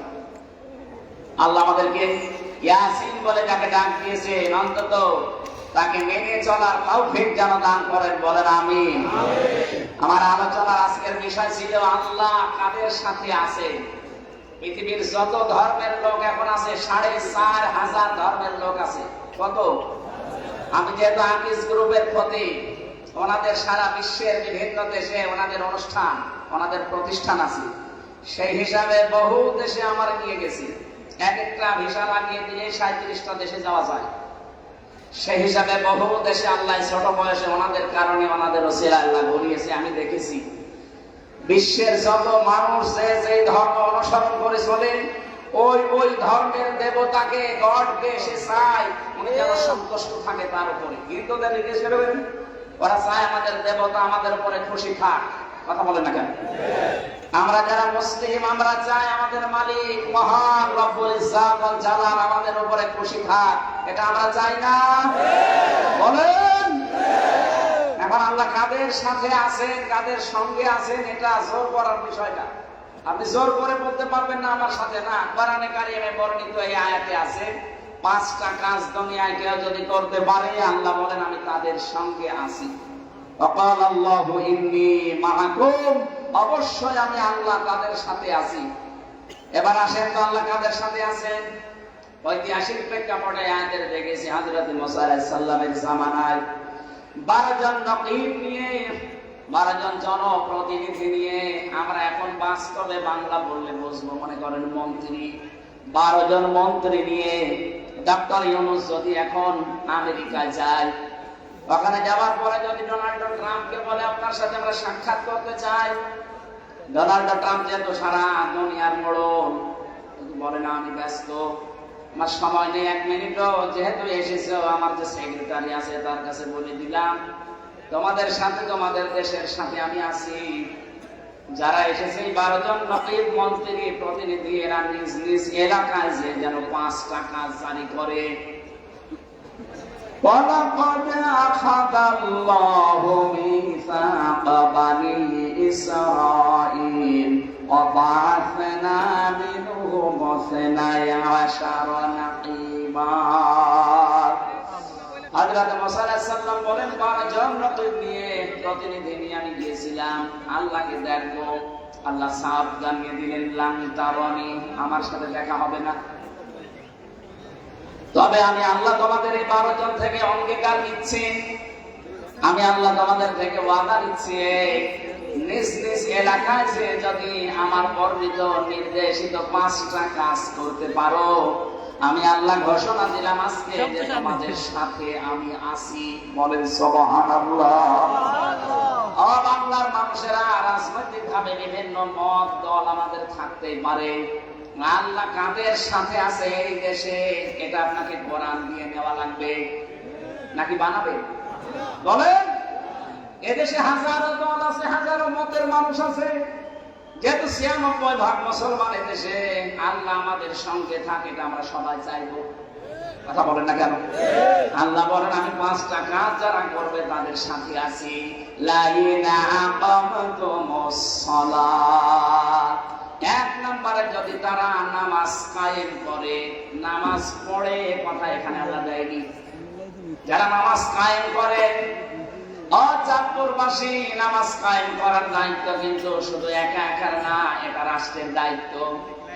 আল্লাহ আমাদেরকে ইয়াসিন বলে যাকে ডাক দিয়েছেন, অন্তত তাকে মেনে চলার তৌফিক যেন দান করেন, বলেন আমিন। আমার আলোচনার আজকের বিষয় ছিল আল্লাহ কাদের সাথে আছে। পৃথিবীর যত ধর্মের লোক এখন আছে 4,500 ধর্মের লোক আছে। কত? আমি যেহেতু আকিস গ্রুপের প্রতি, ওনাদের সারা বিশ্বের বিভিন্ন দেশে ওনাদের অনুষ্ঠান, ওনাদের প্রতিষ্ঠান আছে। সেই হিসাবে বহু দেশে আমার নিয়ে গেছি। এক একটা ভিসা লাগিয়ে দিয়ে 37টা দেশে যাওয়া যায়। সেই হিসাবে বহু দেশে আল্লাহ ছোট বয়সে ওনাদের কারণে ওনাদের ওসিলা আল্লাহ ঘুরিয়েছে। আমি দেখেছি বিশ্বের যত মানুষ যে ধর্ম অনুসরণ করে চলেন, ওই ধর্মের দেবতাকে, গডকে সে চায় উনি যেন সন্তুষ্ট থাকে তার উপরে। হিন্দুদের জিজ্ঞেস করবেন, ওরা চায় আমাদের দেবতা আমাদের উপরে খুশি থাক। কথা বলেন না কেন? আমরা যারা মুসলিম আমরা চাই আমাদের মালিক মহান রব্বুল ইজ্জাত ওয়াল জালাল আমাদের উপরে খুশি থাক। এটা আমরা চাই না? বলেন। এখন আল্লাহ কাদের সাথে আছেন, কাদের সঙ্গে আছেন, এটা জোর করার বিষয়টা। আপনি জোর করে বলতে পারবেন না আমার সাথে না। কোরআনে কারিমে বর্ণিত এই আয়াতে আছে 5টা কাজ দুনিয়ায় কেউ যদি করতে পারে আল্লাহ বলেন আমি তাদের সঙ্গে আছি। وقال الله إني معكم, অবশ্যই আমি আল্লাহ তাদের সাথে আছি। এবার আসেন তো আল্লাহ কাদের সাথে আছেন। ঐতিহাসিক প্রেক্ষাপটে আয়াতের দেখেছি হযরত মুসা আলাইহিস সালামের জামানায় 12 জন নকিব নিয়ে, 12 জন জনপ্রতিনিধি নিয়ে, আমরা এখন বাস্তবে বাংলা বললে বুঝবো, মনে করেন মন্ত্রী, 12 জন মন্ত্রী নিয়ে ডক্টর ইউনূস যদি এখন আমেরিকায় যায়, ওখানে যাওয়ার পরে যদি ডোনাল্ড ট্রাম্পকে বলে আপনার সাথে আমরা সাক্ষাৎ করতে চাই, ডোনাল্ড ট্রাম্প যেহেতু সারা দুনিয়ার মোড়ল, কিন্তু বলে না আমি ব্যস্ত, আমার সময় নেই 1 মিনিটও, যেহেতু এসেছো আমার যে সেক্রেটারি আছে তার কাছে বলে দিলাম তোমাদের সাথে তোমাদের দেশের সাথে আমি আছি। যারা এসেছে 12 জন নকিব মন্ত্রী প্রতিনিধি, এরা নিজ নিজ এলাকায় যে যেন 5টা কাজ জারি করে। وَلَقَدْ أَخَذَ اللَّهُ مِيثَاقَ بَنِي إِسْرَائِيلَ وَبَعَثْنَا مِنْهُمُ 12 نَقِيبًا। হযরত মুসা আলাইহিস সালাম বলেন 12 জন নকিব নিয়ে, প্রতিনিধি নিয়ে আমি গিয়েছিলাম আল্লাহকে দেখবো। আল্লাহ সাফ জানিয়ে দিলেন লান তারানি, আমার সাথে দেখা হবে না। তবে আমি আল্লাহ তোমাদের এই 12 জন থেকে অঙ্গীকার নিচ্ছি, আমি আল্লাহ তোমাদের থেকে ওয়াদা নিচ্ছি, নিজ নিজ এলাকায় যে যদি আমার বর্ণিত নির্দেশিত 5টা কাজ করতে পারো, আমি আল্লাহ ঘোষণা দিলাম আজকে যে তোমাদের সাথে আমি আছি। বলেন সুবহানাল্লাহ। বাংলার মানুষেরা রাজনৈতিক ভাবে বিভিন্ন মত দল আমাদের থাকতেই পারে, আল্লাহ কাদের সাথে আছে এই দেশে এটা আপনাকে কোরআন দিয়ে নেওয়া লাগবে নাকি বানাবে? বলেন। এদেশে হাজারো দল আছে, হাজারো মতের মানুষ আছে, যেহেতু 96% মুসলমান এদেশে, আল্লাহ আমাদের সঙ্গে থাকে এটা আমরা সবাই চাইবো। কথা বলেন না কেন? আল্লাহ বলেন আমি 5টা কাজ যারা করবে তাদের সাথে আছি। লা ইয়াকামতুমুস সালাত, 1 নম্বরে যদি তারা নামাজ কায়েম করে, নামাজ পড়ে, কথা এখানে আল্লাহ দেয়নি, যারা নামাজ কায়েম করে চাঁদপুরবাসী, নামাজ কায়েম করার দায়িত্ব কিন্তু শুধু একা একার না, এটা রাষ্ট্রের দায়িত্ব।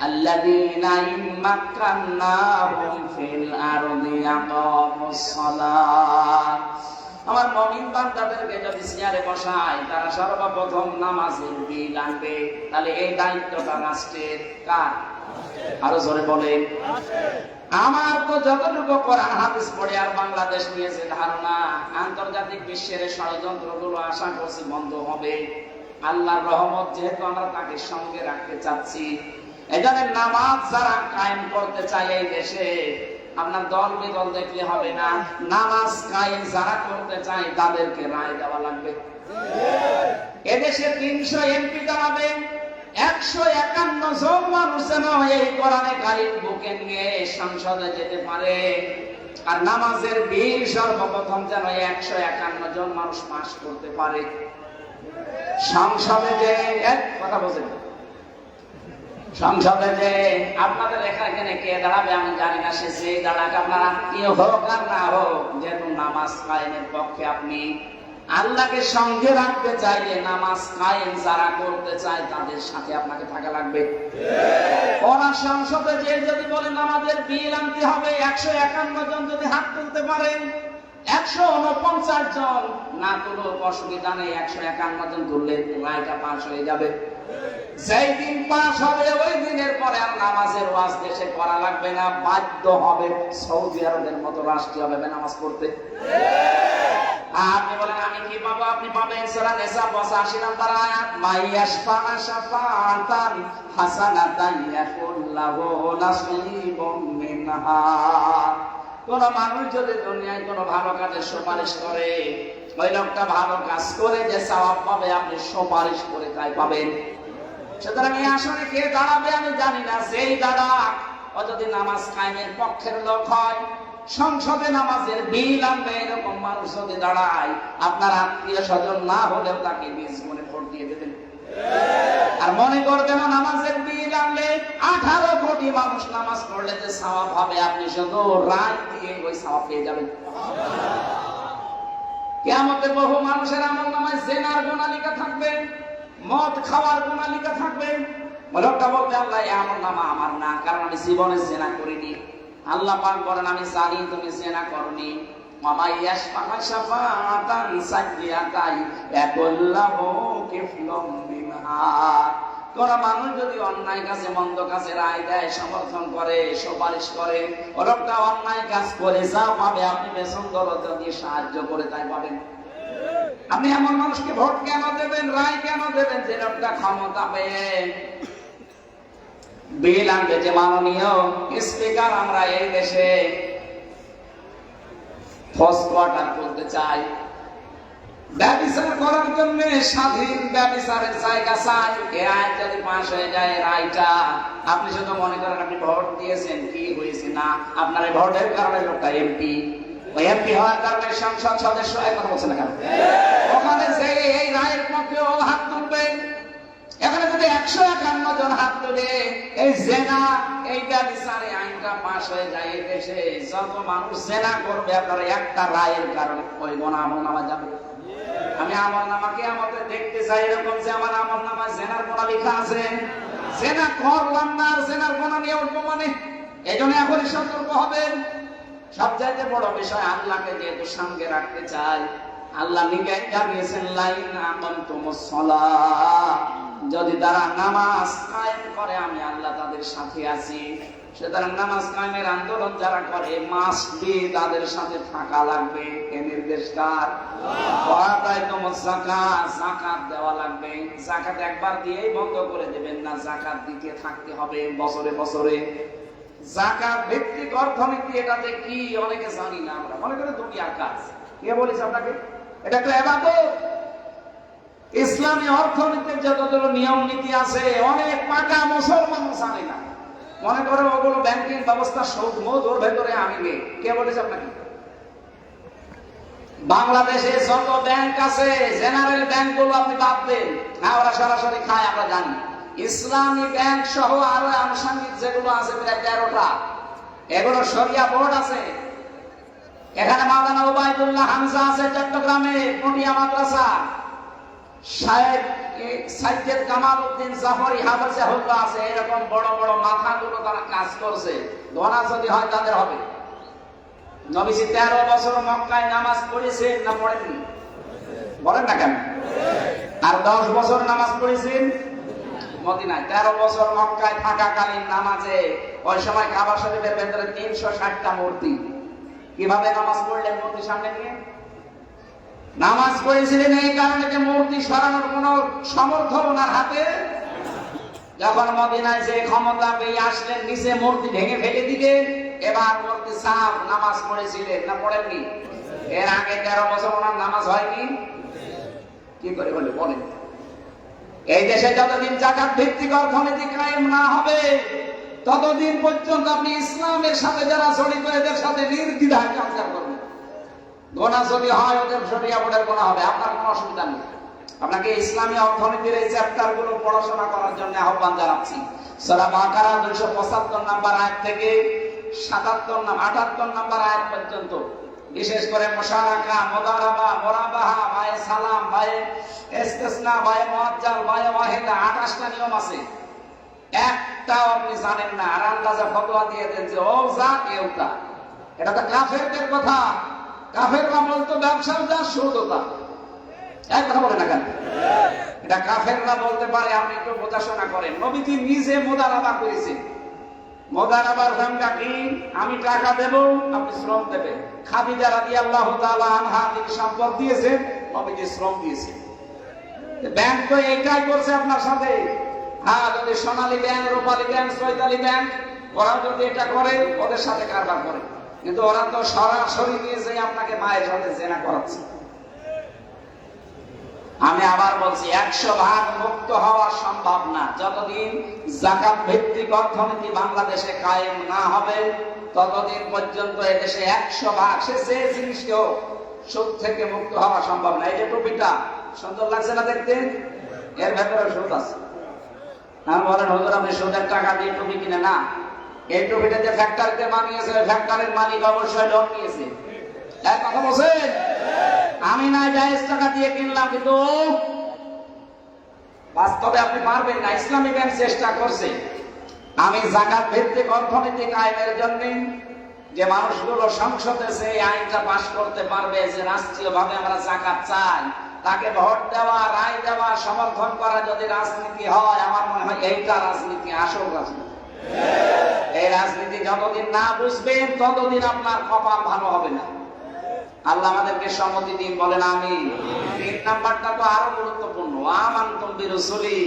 আল্লাযীনা ইম্মাক্কান্নাহুম ফিল আরদি আকামুস সালাত। আমার মুমিন বান্দাদেরকে যদি চেয়ারে বসায়, তারা সর্বপ্রথম নামাজের বিল আনবে। তাহলে এই দায়িত্বটা রাষ্ট্রের। কার? আরো জোরে বলেন। আমার তো যতটুকু কোরআন হাদিস পড়ে আর বাংলাদেশ নিয়েছে ধারণা, আন্তর্জাতিক বিশ্বের ষড়যন্ত্রগুলো আশা করছি বন্ধ হবে। আল্লাহর রহমত যেহেতু আমরা তাকে সঙ্গে রাখতে চাচ্ছি, এখানে নামাজ যারা কায়েম করতে চায় এই দেশে, আপনার দল বিদল দেখলে হবে না। নামাজ কায়েম যারা করতে চায় তাদেরকে রায় দেওয়া লাগবে। এদেশে 300 এমপি দাঁড়াবে, 151 জন মানুষ যেন এই কোরআনে কারিম বুকে নিয়ে সংসদে যেতে পারে। আর নামাজের বিল সর্বপ্রথম যেন 151 জন মানুষ পাস করতে পারে। সংসদে যে এক কথা বলছেন, সংসদে যে আপনাদের এখানে কে দাঁড়াবে আমি জানি না, সে যে দাঁড়াক, আপনার আত্মীয় হোক আর না হোক, যেহেতু নামাজ কায়েমের পক্ষে আপনি আল্লাহকে সঙ্গে রাখতে চাইলে নামাজ কায়েম যারা করতে চায় তাদের সাথে আপনাকে থাকা লাগবে। ওরা সংসদে যে যদি বলে নামাজের বিল আনতে হবে, 151 জন যদি হাত তুলতে পারেন, 149 জন না তুলো অসুবিধা নেই, 151 জন তুললে রায়টা পাস হয়ে যাবে। যেই দিন পাস হবে ওই দিনের পরে আর নামাজের ওয়াজ দেশে করা লাগবে না, বাধ্য হবে সৌদি আরবের মতো রাষ্ট্রীয় ভাবে নামাজ পড়তে। আপনি বলেন আমি কি পাবো? আপনি পাবেন সূরা নিসা 85 নম্বর আয়াত, মাইয়াশফা'a শাফাআতান হাসানাতান ইয়াকুল লাহু নাসীবুম মিনহা। কোন মানুষ যদি দুনিয়ায় কোন ভালো কাজের সুপারিশ করে, ওই লোকটা ভালো কাজ করে যে সওয়াব পাবে, আপনি সুপারিশ করে তাই পাবেন। সুতরাং এই আসনে কে দাঁড়াবে আমি জানি না, যেই দাঁড়াক ও যদি নামাজ কায়েমের পক্ষের লোক হয়, সংসদে নামাজের বিল আনবে, এরকম মানুষ যদি দাঁড়ায়, আপনার আত্মীয় স্বজন না হলেও তাকে নিজ মনে ভোট দিয়ে দেবেন। আর মনে করবেন নামাজের বিল আনলে 18 কোটি মানুষ নামাজ পড়লে যে সওয়াব হবে, আপনি শুধু রায় দিয়ে ওই সওয়াব পেয়ে যাবেন। কিয়ামতে বহু মানুষের আমলনামায় জিনার গুনাহ লেখা থাকবে, মদ খাওয়ার গুনাহ লেখা থাকবে। লোকটা বলতে আল্লাহ এই আমলনামা আমার না, কারণ আমি জীবনে জিনা করিনি। আল্লাহ পাক বলেন আমি জানি তুমি জিনা করনি। ওয়া ইয়াশফা'a শাফাআতান সাইয়্যাতান ইয়াকুল্লাহু কিফলুম মিনহা। কোন মানুষ যদি অন্যায় কাজে মন্দ কাজে রায় দেয়, সমর্থন করে, সুপারিশ করে, ওরকটা অন্যায় কাজ করে যা পাবে আপনি পেছন দরজা দিয়ে সাহায্য করে তাই পাবেন। আপনি এমন মানুষকে ভোট কেন দেবেন, রায় কেন দেবেন, যে লোকটা ক্ষমতা পেয়ে বিল আনবে? যে মাননীয় স্পিকার, আমরা এই দেশে ফার্স্ট কোয়ার্টার করতে চাই, ব্যভিচার করার জন্য স্বাধীন ব্যভিচারের জায়গা চাই। এই আইন যদি পাশ হয়ে যায় রায়টা, আপনি শুধু মনে করেন আপনি ভোট দিয়েছেন, কি হয়েছে না, আপনার এই ভোটের কারণে লোকটা এমপি, ওই এমপি হওয়ার কারণে সংসদ সদস্য, এখন বলছে না কেন, ওখানে যে এই রায়ের পক্ষে ও হাত তুলবেন। এখানে যদি 151 জন হাত তুলে এই জেনা, এই ব্যভিচারের আইনটা পাশ হয়ে যায়, এই দেশে যত মানুষ জেনা করবে, আপনার একটা রায়ের কারণে ওই গুনাহ আমলনামা যাবে। আমি আমলনামাকে আমাদের দেখতে চাই এরকম যে আমার আমলনামায় জেনার গুনাহ লেখা আছে, জেনা করলাম না আর জেনার গুনাহ নিয়ে উঠবো মানে। এই জন্য এখনই সতর্ক হবেন। সবচাইতে বড় বিষয়, আল্লাহকে যেহেতু সঙ্গে রাখতে চাই, আল্লাহ নিজেই জানিয়েছেন লাইন আকামতুমুস সালাহ, যদি তারা নামাজ কায়েম করে আমি আল্লাহ তাদের সাথে আছি। সুতরাং নামাজ কায়েমের আন্দোলন যারা করে মাস্ট বি তাদের সাথে থাকা লাগবে। এই নির্দেশকার যাকাত দেওয়া লাগবে। যাকাত একবার দিয়েই বন্ধ করে দেবেন না, যাকাত দিতে থাকতে হবে বছরে বছরে। যাকাত ভিত্তিক অর্থনীতি, এটাতে কি অনেকে জানি না, আমরা মনে করি দুনিয়ার কাজ। কে বলেছে আপনাকে? এটা তো ইবাদত। ইসলামী অর্থনীতির যতগুলো নিয়ম নীতি আছে অনেক পাকা মুসলমান জানে না, মনে করে ওগুলো ব্যাংকিং ব্যবস্থা সুদ মুদ ওর ভেতরে আমি নেই। কে বলেছে আপনাকে? বাংলাদেশে যত ব্যাংক আছে, জেনারেল ব্যাংক গুলো আপনি বাদ দেন, হ্যাঁ ওরা সরাসরি খায় আমরা জানি। ইসলামী ব্যাংক সহ আরো আনুষঙ্গিক যেগুলো আছে প্রায় 13টা, এগুলো শরিয়া বোর্ড আছে। এখানে মাওলানা ওবায়দুল্লাহ হামজা আছে চট্টগ্রামে, পটিয়া মাদ্রাসা। শায়েখ সাইয়্যেদ কামাল উদ্দিন জাফরি হাফেজাহুল্লাহ আছে। এরকম বড় বড় মাথাগুলো তারা কাজ করছে। ধনা যদি হয় তাদের হবে। নবীজি 13 বছর মক্কায় নামাজ পড়েছেন না পড়েননি? বলেন না কেন? আর 10 বছর নামাজ পড়েছেন মদিনায়। 13 বছর মক্কায় থাকাকালীন নামাজে ওই সময় কাবা শরীফের ভেতরে 360টা মূর্তি। কিভাবে নামাজ পড়লেন মূর্তির সামনে নিয়ে? নামাজ পড়েছিলেন এই কারণে যে মূর্তি সরানোর কোন সমর্থ ওনার হাতে। যখন মদিনায় যে ক্ষমতা পেয়ে আসলেন, নিচে মূর্তি ভেঙে ফেলে দিকে, এবার মূর্তি সাফ। নামাজ পড়েছিলেন না পড়েননি? এর আগে 13 বছর ওনার নামাজ হয়নি। কি করে হলে বলেন? এই দেশে যতদিন জাকাত ভিত্তিক অর্থনীতি কায়েম না হবে, ততদিন পর্যন্ত আপনি ইসলামের সাথে যারা জড়িত এদের সাথে নির্দ্বিধায় কাজ করবেন। গোনা যদি হয় ওদের শরিয়া বোর্ডের গোনা হবে, আপনার কোনো অসুবিধা নেই। আপনাকে ইসলামী অর্থনীতির এই চ্যাপ্টার গুলো পড়াশোনা করার জন্য আহ্বান জানাচ্ছি। সূরা বাকারা 275 নম্বর আয়াত থেকে 78 নম্বর আয়াত পর্যন্ত, বিশেষ করে মুশারাকা, মুদারাবা, মুরাবাহা, বায়ে সালাম, বায়ে ইস্তিসনা, বায়ে মুআজ্জাল, বায়ে ওয়াহিদা, 28টা নিয়ম আছে। একটাও আপনি জানেন না, আর আন্দাজে ফতোয়া দিয়ে দেন যে ও যা কেউ তা। এটা তো কাফেরদের কথা। কাফেররা বলতো ব্যবসার যা সুদতা। এক কথা বলে না কেন? এটা কাফেররা বলতে পারে, আপনি একটু বোঝাশোনা করেন। নবীজি নিজে মুদারাবা করেছেন। মুদারাবার সংজ্ঞা কি? আমি টাকা দেব, আপনি শ্রম দেবেন। খাদিজা রাদিয়াল্লাহু তাআলা আনহা তিনি সম্পদ দিয়েছেন, নবীজি শ্রম দিয়েছেন। ব্যাংক তো এইটাই করছে আপনার সাথে। হ্যাঁ, যদি সোনালী ব্যাংক, রূপালী ব্যাংক, চৈতালি ব্যাংক, ওরা যদি এটা করে ওদের সাথে কারবার করে, কিন্তু ওরা তো সরাসরি নিয়েছে আপনাকে মায়ের সাথে জেনা করাচ্ছে। আমি আবার বলছি, 100% মুক্ত হওয়া সম্ভব না। যতদিন যাকাত ভিত্তিক অর্থনীতি বাংলাদেশে কায়েম না হবে, ততদিন পর্যন্ত এদেশে 100% সে যে জিনিসই হোক সুদ থেকে মুক্ত হওয়া সম্ভব না। এই যে টুপিটা সুন্দর লাগছে না দেখতে? এর ভেতরে সুদ আছে। আমি বলেন হুজুর আপনি সুদের টাকা দিয়ে টুপি কিনে না? এই টুপিটা যে ফ্যাক্টরিতে বানিয়েছে, ফ্যাক্টরির মালিক অবশ্যই লোন নিয়েছে। এক কথা বলছেন? আমি না জায়েজ টাকা দিয়ে কিনলাম, কিন্তু বাস্তবে আপনি পারবেন না। ইসলামী ব্যাংক চেষ্টা করছে। আমি যাকাত ভিত্তিক অর্থনীতি কায়েমের জন্য যে মানুষগুলো সংসদে সেই আইনটা পাশ করতে পারবে যে রাষ্ট্রীয়ভাবে আমরা যাকাত চাই, তাকে ভোট দেওয়া, রায় দেওয়া, সমর্থন করা যদি রাজনীতি হয়, আমার মনে হয় এইটা রাজনীতি, আসল রাজনীতি। এই রাজনীতি যতদিন না বুঝবেন ততদিন আপনার কপাল ভালো হবে না। আল্লাহ আমাদেরকে সম্মতি দিন, বলেন আমিন। 3 নাম্বারটা তো আরো গুরুত্বপূর্ণ। আমানতুম বিরুসুলি,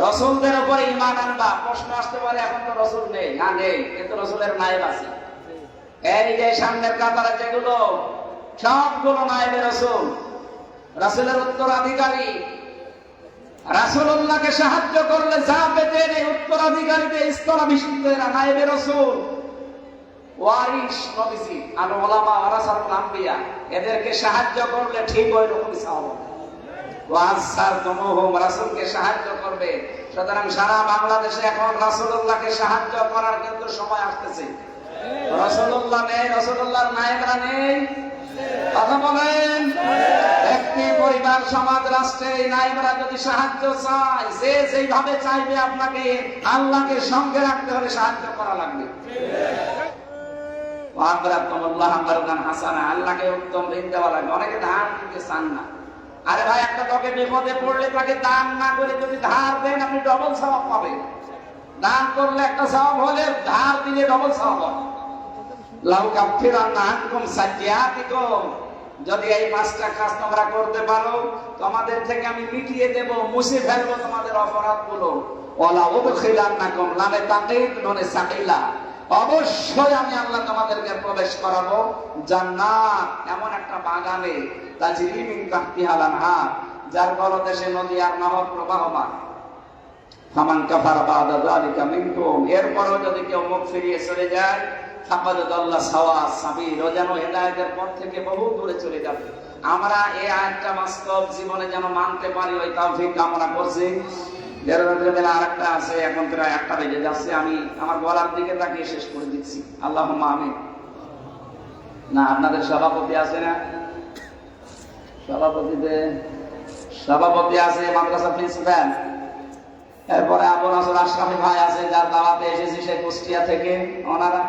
রাসূলদের উপরে ঈমান আনবা। প্রশ্ন আসতে পারে এখন তো রাসূল নেই। না নেই, কিন্তু রাসূলের নায়েব আছে। এই যে সামনের কাতারে যেগুলো, সবগুলো নায়েবে রাসূল, রাসূলের উত্তরাধিকারী। রাসূলুল্লাহকে সাহায্য করলে যা পেতেন, এই উত্তরাধিকারীদের স্তরাভিষিক্তরা নায়েবে রাসূল, ওয়ারিস নবীজি, আর উলামা ওয়ারাসাতুল আম্বিয়া, এদেরকে সাহায্য করলে ঠিক ওই রকমই সওয়াব হবে। ওয়াসারতুমুহুম, রাসূলকে সাহায্য করবে। সুতরাং সারা বাংলাদেশে এখন রাসূলুল্লাহকে সাহায্য করার কিন্তু সময় আসতেছে। রাসূলুল্লাহ নেই, রাসূলুল্লাহর নায়েবরা নেই। কথা বলেন? ব্যক্তি, পরিবার, সমাজ, রাষ্ট্রের এই নায়েবরা যদি সাহায্য চায়, যে যেইভাবে চাইবে আপনাকে আল্লাহকে সঙ্গে রাখতে হলে সাহায্য করা লাগবে। আল্লাহকে উত্তম ঋণ দেওয়া লাগবে। অনেকে ধার দিতে চান না। আরে ভাই, একটা তোকে বিপদে পড়লে তাকে দান না করে যদি ধার দেন, আপনি ডবল সওয়াব পাবেন। দান করলে একটা সওয়াব হলে, ধার দিলে ডবল সওয়াব হবে। লাউ কাফিরান্না আনকুম সাইয়্যাতিকুম, যদি এই 5টা কাজ তোমরা করতে পারো, তোমাদের থেকে আমি মিটিয়ে দেব, মুছে ফেলবো তোমাদের অপরাধগুলো। ওয়ালা উদখিলান্নাকুম, লামে তাকিদ নুনে সাকিলা, অবশ্যই আমি আল্লাহ তোমাদেরকে প্রবেশ করাবো জান্নাত, এমন একটা বাগানে, তাজরি মিন তাহতিহাল আনহার, যার তলদেশে নদী আর নহর প্রবাহমান। ফামান কাফারা বাদা যালিকা মিনকুম, এরপরও যদি কেউ মুখ ফিরিয়ে চলে যায়, ফাকাদ দাল্লা সাওয়া সাবিল, ও যেন হেদায়েতের পথ থেকে বহু দূরে চলে যাবে। আমরা এই আয়াতটা বাস্তব জীবনে যেন মানতে পারি, ওই তৌফিক কামনা করছি। আরেকটা আছে, এখন প্রায় 1টা বেজে যাচ্ছে। আমি আমার গলার দিকে তাকিয়ে শেষ করে দিচ্ছি। আল্লাহুম্মা আমিন। না আপনাদের সভাপতি আছে না? সভাপতি আছে, মাদ্রাসা প্রিন্সিপাল, এরপরে আবু নসর আশরাফি ভাই আছে, যার দাওয়াতে এসেছি সে কুষ্টিয়া থেকে। ওনারা